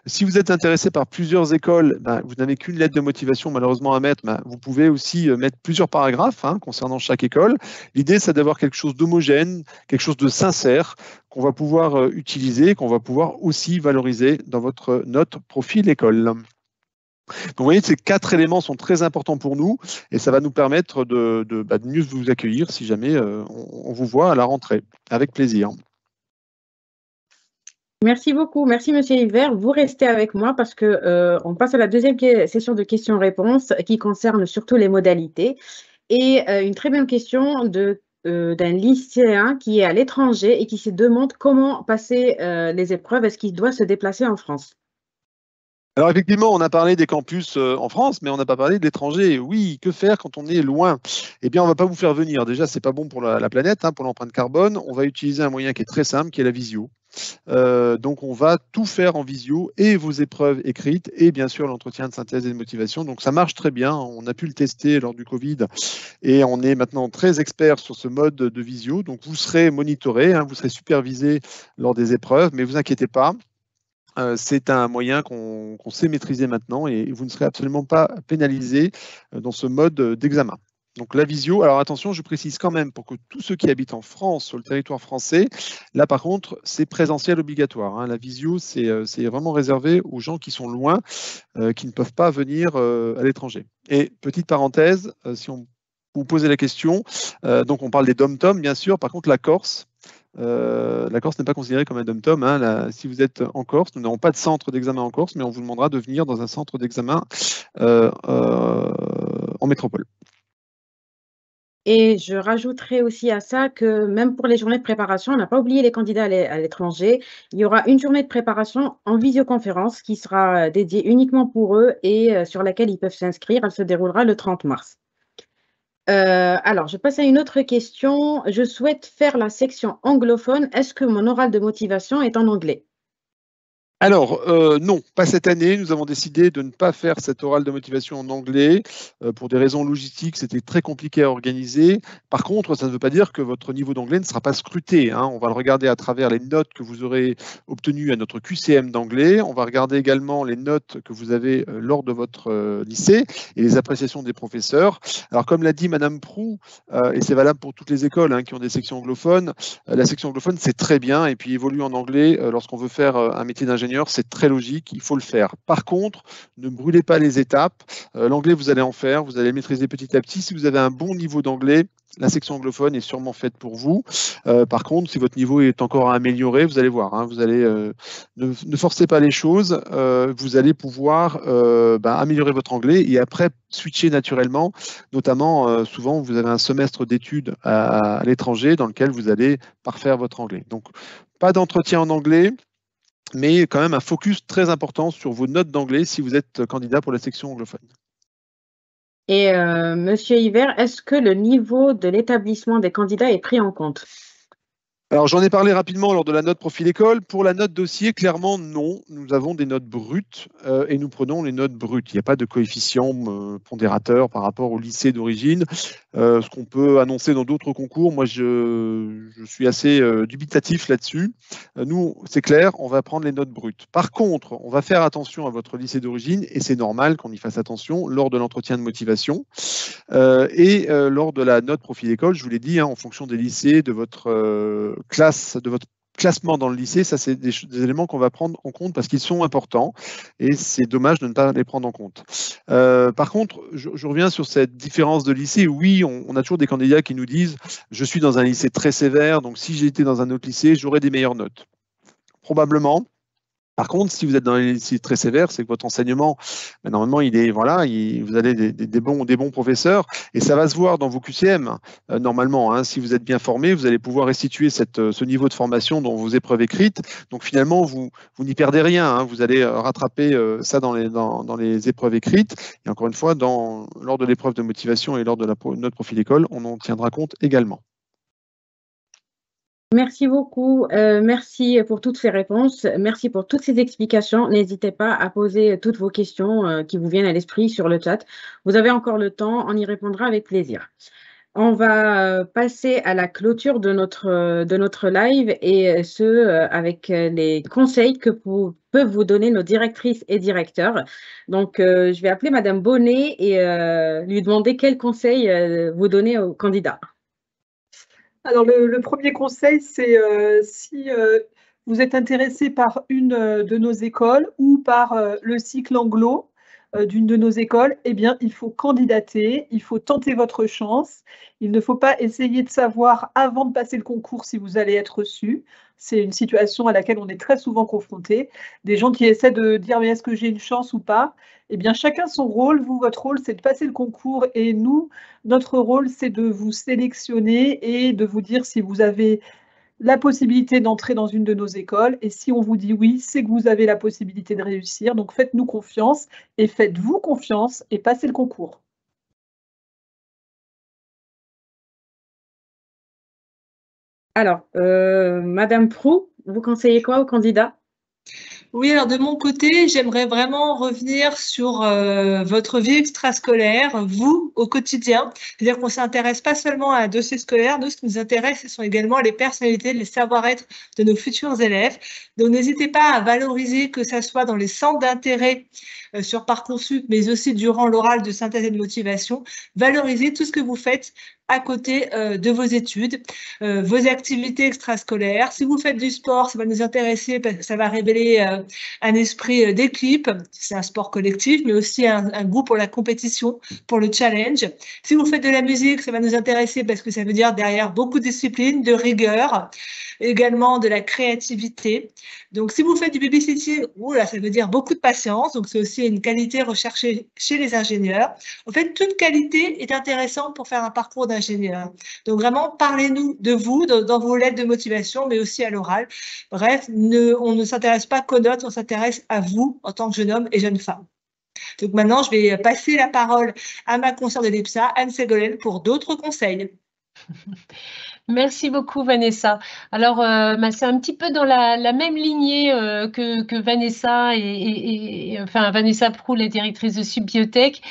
Si vous êtes intéressé par plusieurs écoles, vous n'avez qu'une lettre de motivation malheureusement à mettre, vous pouvez aussi mettre plusieurs paragraphes concernant chaque école. L'idée, c'est d'avoir quelque chose d'homogène, quelque chose de sincère qu'on va pouvoir utiliser, qu'on va pouvoir aussi valoriser dans votre note profil école. Donc vous voyez, ces 4 éléments sont très importants pour nous et ça va nous permettre de mieux vous accueillir si jamais on vous voit à la rentrée. Avec plaisir. Merci beaucoup. Merci, Monsieur Hilbert. Vous restez avec moi parce qu'on passe à la deuxième session de questions-réponses qui concerne surtout les modalités. Et une très bonne question d'un lycéen qui est à l'étranger et qui se demande comment passer les épreuves. Est-ce qu'il doit se déplacer en France? Alors effectivement, on a parlé des campus en France, mais on n'a pas parlé de l'étranger. Oui, que faire quand on est loin? Eh bien, on ne va pas vous faire venir. Déjà, ce n'est pas bon pour la planète, pour l'empreinte carbone. On va utiliser un moyen qui est très simple, qui est la visio. Donc, on va tout faire en visio, et vos épreuves écrites, et bien sûr l'entretien de synthèse et de motivation. Donc, ça marche très bien. On a pu le tester lors du Covid, et on est maintenant très expert sur ce mode de visio. Donc, vous serez monitoré, vous serez supervisé lors des épreuves, mais ne vous inquiétez pas. c'est un moyen qu'on sait maîtriser maintenant et vous ne serez absolument pas pénalisé dans ce mode d'examen. Donc la visio, alors attention, je précise quand même pour que tous ceux qui habitent en France, sur le territoire français, là par contre, c'est présentiel obligatoire. Hein. La visio, c'est vraiment réservé aux gens qui sont loin, qui ne peuvent pas venir à l'étranger. Et petite parenthèse, si on vous posez la question, donc on parle des dom-tom, bien sûr, par contre la Corse n'est pas considérée comme un dom-tom. Hein. Si vous êtes en Corse, nous n'avons pas de centre d'examen en Corse, mais on vous demandera de venir dans un centre d'examen en métropole. Et je rajouterai aussi à ça que même pour les journées de préparation, on n'a pas oublié les candidats à l'étranger. Il y aura une journée de préparation en visioconférence qui sera dédiée uniquement pour eux et sur laquelle ils peuvent s'inscrire. Elle se déroulera le 30 mars. Alors, je passe à une autre question. Je souhaite faire la section anglophone. Est-ce que mon oral de motivation est en anglais? Alors, non, pas cette année. Nous avons décidé de ne pas faire cette orale de motivation en anglais. Pour des raisons logistiques, c'était très compliqué à organiser. Par contre, ça ne veut pas dire que votre niveau d'anglais ne sera pas scruté. Hein. On va le regarder à travers les notes que vous aurez obtenues à notre QCM d'anglais. On va regarder également les notes que vous avez lors de votre lycée et les appréciations des professeurs. Alors, comme l'a dit Madame Proux, et c'est valable pour toutes les écoles qui ont des sections anglophones, la section anglophone, c'est très bien. Et puis, évoluer en anglais lorsqu'on veut faire un métier d'ingénieur, c'est très logique, il faut le faire. Par contre, ne brûlez pas les étapes. L'anglais, vous allez en faire, vous allez le maîtriser petit à petit. Si vous avez un bon niveau d'anglais, la section anglophone est sûrement faite pour vous. Par contre, si votre niveau est encore à améliorer, vous allez voir, hein, vous allez ne forcez pas les choses. Vous allez pouvoir améliorer votre anglais et après switcher naturellement. Notamment, souvent, vous avez un semestre d'études à l'étranger dans lequel vous allez parfaire votre anglais. Donc, pas d'entretien en anglais, mais quand même un focus très important sur vos notes d'anglais si vous êtes candidat pour la section anglophone. Et Monsieur Hiver, est-ce que le niveau de l'établissement des candidats est pris en compte? Alors, j'en ai parlé rapidement lors de la note profil école. Pour la note dossier, clairement, non. Nous avons des notes brutes et nous prenons les notes brutes. Il n'y a pas de coefficient pondérateur par rapport au lycée d'origine. Ce qu'on peut annoncer dans d'autres concours, moi, je suis assez dubitatif là-dessus. Nous, c'est clair, on va prendre les notes brutes. Par contre, on va faire attention à votre lycée d'origine et c'est normal qu'on y fasse attention lors de l'entretien de motivation et lors de la note profil école. Je vous l'ai dit, en fonction des lycées, de votre classe, de votre classement dans le lycée, ça c'est des éléments qu'on va prendre en compte parce qu'ils sont importants et c'est dommage de ne pas les prendre en compte. Par contre, je reviens sur cette différence de lycée. Oui, on a toujours des candidats qui nous disent « je suis dans un lycée très sévère, donc si j'étais dans un autre lycée, j'aurais des meilleures notes ». Probablement. Par contre, si vous êtes dans les lycées très sévères, c'est que votre enseignement, normalement, vous avez des bons professeurs et ça va se voir dans vos QCM. Normalement, si vous êtes bien formé, vous allez pouvoir restituer ce niveau de formation dans vos épreuves écrites. Donc finalement, vous n'y perdez rien. Vous allez rattraper ça dans les épreuves écrites. Et encore une fois, lors de l'épreuve de motivation et lors de notre profil école, on en tiendra compte également. Merci beaucoup. Merci pour toutes ces réponses. Merci pour toutes ces explications. N'hésitez pas à poser toutes vos questions qui vous viennent à l'esprit sur le chat. Vous avez encore le temps, on y répondra avec plaisir. On va passer à la clôture de notre live et ce, avec les conseils que peuvent vous donner nos directrices et directeurs. Donc, je vais appeler Madame Bonnet et lui demander quels conseils vous donnez aux candidats. Alors, le premier conseil, c'est si vous êtes intéressé par une de nos écoles ou par le cycle anglo d'une de nos écoles, eh bien, il faut candidater, il faut tenter votre chance. Il ne faut pas essayer de savoir avant de passer le concours si vous allez être reçu. C'est une situation à laquelle on est très souvent confronté. Des gens qui essaient de dire « mais est-ce que j'ai une chance ou pas ?» Eh bien, chacun son rôle. Vous, votre rôle, c'est de passer le concours et nous, notre rôle, c'est de vous sélectionner et de vous dire si vous avez la possibilité d'entrer dans une de nos écoles. Et si on vous dit oui, c'est que vous avez la possibilité de réussir. Donc, faites-nous confiance et faites-vous confiance et passez le concours. Alors, Madame Proux, vous conseillez quoi aux candidats? Oui, alors de mon côté, j'aimerais vraiment revenir sur votre vie extrascolaire, vous, au quotidien. C'est-à-dire qu'on ne s'intéresse pas seulement à un dossier scolaire, nous, ce qui nous intéresse, ce sont également les personnalités, les savoir-être de nos futurs élèves. Donc, n'hésitez pas à valoriser, que ça soit dans les centres d'intérêt sur Parcoursup, mais aussi durant l'oral de synthèse et de motivation, valoriser tout ce que vous faites à côté de vos études, vos activités extrascolaires. Si vous faites du sport, ça va nous intéresser parce que ça va révéler un esprit d'équipe. C'est un sport collectif, mais aussi un goût pour la compétition, pour le challenge. Si vous faites de la musique, ça va nous intéresser parce que ça veut dire derrière beaucoup de discipline, de rigueur, également de la créativité. Donc, si vous faites du babysitting, là, ça veut dire beaucoup de patience. Donc, c'est aussi une qualité recherchée chez les ingénieurs. En fait, toute qualité est intéressante pour faire un parcours d'ingénieur. Donc, vraiment, parlez-nous de vous dans vos lettres de motivation, mais aussi à l'oral. Bref, on ne s'intéresse pas qu'aux notes, on s'intéresse à vous en tant que jeune homme et jeune femme. Donc, maintenant, je vais passer la parole à ma consoeur de l'IPSA, Anne-Ségolène, pour d'autres conseils. Merci beaucoup, Vanessa. Alors, c'est un petit peu dans la même lignée que Vanessa enfin, Vanessa Proulx, la directrice de Subbiotech,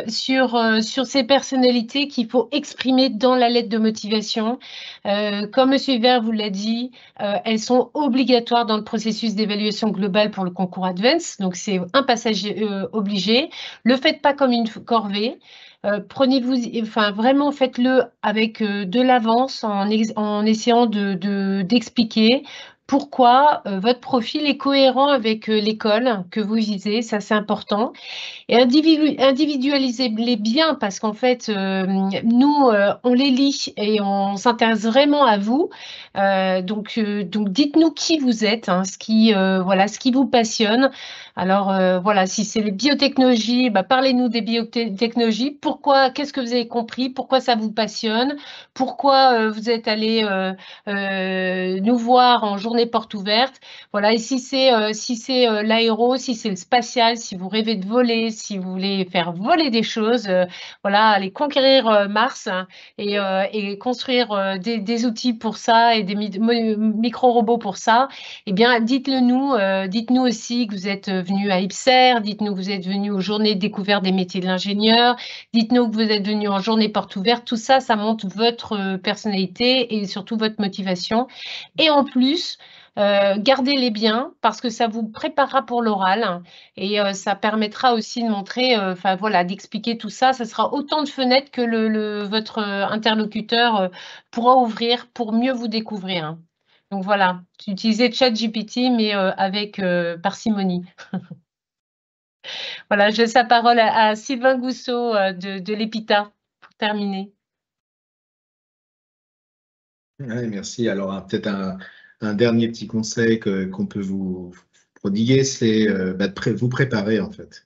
sur ces personnalités qu'il faut exprimer dans la lettre de motivation. Comme M. Hiver vous l'a dit, elles sont obligatoires dans le processus d'évaluation globale pour le concours Advance. Donc, c'est un passage obligé. Le faites pas comme une corvée. Prenez-vous, enfin vraiment faites-le avec de l'avance en essayant d'expliquer pourquoi votre profil est cohérent avec l'école que vous visez, ça c'est important. Et individualisez-les bien parce qu'en fait, nous, on les lit et on s'intéresse vraiment à vous. Donc dites-nous qui vous êtes, hein, ce qui vous passionne. Alors, voilà, si c'est les biotechnologies, parlez-nous des biotechnologies. Pourquoi, qu'est-ce que vous avez compris? Pourquoi ça vous passionne? Pourquoi vous êtes allé nous voir en journée porte ouverte? Voilà, et si c'est l'aéro, si c'est le spatial, si vous rêvez de voler, si vous voulez faire voler des choses, voilà, aller conquérir Mars et construire des outils pour ça et des micro-robots pour ça, eh bien, dites-le nous. Dites-nous aussi que vous êtes venu à IPSER, dites-nous que vous êtes venu aux journées de découverte des métiers de l'ingénieur, dites-nous que vous êtes venu en journée porte ouverte. Tout ça, ça montre votre personnalité et surtout votre motivation. Et en plus, gardez-les bien parce que ça vous préparera pour l'oral et ça permettra aussi de montrer, enfin voilà, d'expliquer tout ça. Ça sera autant de fenêtres que votre interlocuteur pourra ouvrir pour mieux vous découvrir. Donc voilà, utilisez ChatGPT mais avec parcimonie. Voilà, je laisse la parole à Sylvain Gousseau de l'EPITA pour terminer. Ouais, merci. Alors, peut-être un dernier petit conseil qu'on peut vous prodiguer, c'est de vous préparer en fait.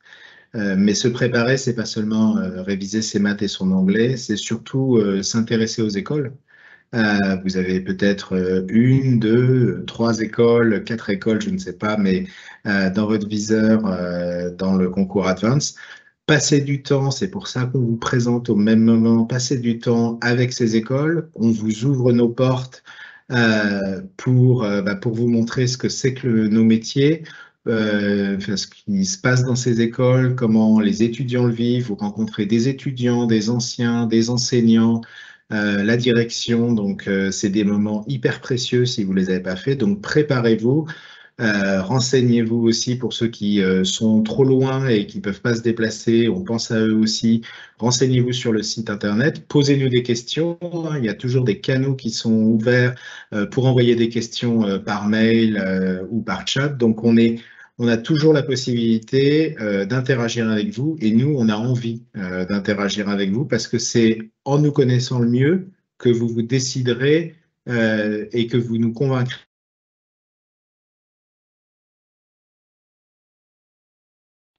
Mais se préparer, c'est pas seulement réviser ses maths et son anglais, c'est surtout s'intéresser aux écoles. Vous avez peut-être 1, 2, 3 écoles, 4 écoles, je ne sais pas, mais dans votre viseur, dans le concours Advance. Passez du temps, c'est pour ça qu'on vous présente au même moment, passez du temps avec ces écoles, on vous ouvre nos portes pour vous montrer ce que c'est que nos métiers, ce qui se passe dans ces écoles, comment les étudiants le vivent, vous rencontrez des étudiants, des anciens, des enseignants, la direction, donc c'est des moments hyper précieux si vous ne les avez pas fait, donc préparez-vous. Renseignez-vous aussi pour ceux qui sont trop loin et qui ne peuvent pas se déplacer. On pense à eux aussi. Renseignez-vous sur le site internet. Posez-nous des questions. Il y a toujours des canaux qui sont ouverts pour envoyer des questions par mail ou par chat. Donc, on a toujours la possibilité d'interagir avec vous et nous, on a envie d'interagir avec vous parce que c'est en nous connaissant le mieux que vous vous déciderez et que vous nous convaincrez.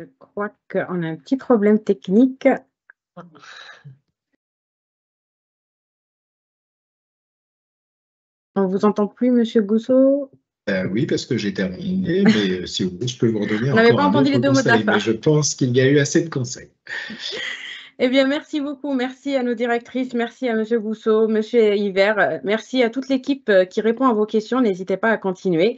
Je crois qu'on a un petit problème technique. On ne vous entend plus, Monsieur Gousseau? Oui, parce que j'ai terminé, mais si vous voulez, je peux vous redonner On n'avait encore pas un entendu autre les deux mots de la conseil, fin. mais je pense qu'il y a eu assez de conseils. Eh bien, merci beaucoup. Merci à nos directrices, merci à Monsieur Gousseau, Monsieur Hiver, merci à toute l'équipe qui répond à vos questions. N'hésitez pas à continuer.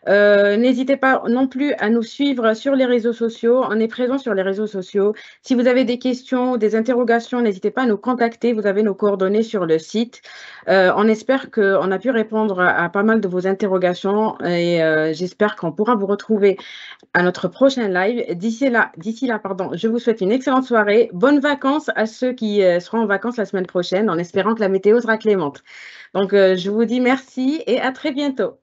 N'hésitez pas non plus à nous suivre sur les réseaux sociaux. On est présent sur les réseaux sociaux. Si vous avez des questions, des interrogations, n'hésitez pas à nous contacter. Vous avez nos coordonnées sur le site. On espère qu'on a pu répondre à pas mal de vos interrogations et j'espère qu'on pourra vous retrouver à notre prochain live. D'ici là, je vous souhaite une excellente soirée. Bonnes vacances à ceux qui seront en vacances la semaine prochaine en espérant que la météo sera clémente. Donc, je vous dis merci et à très bientôt.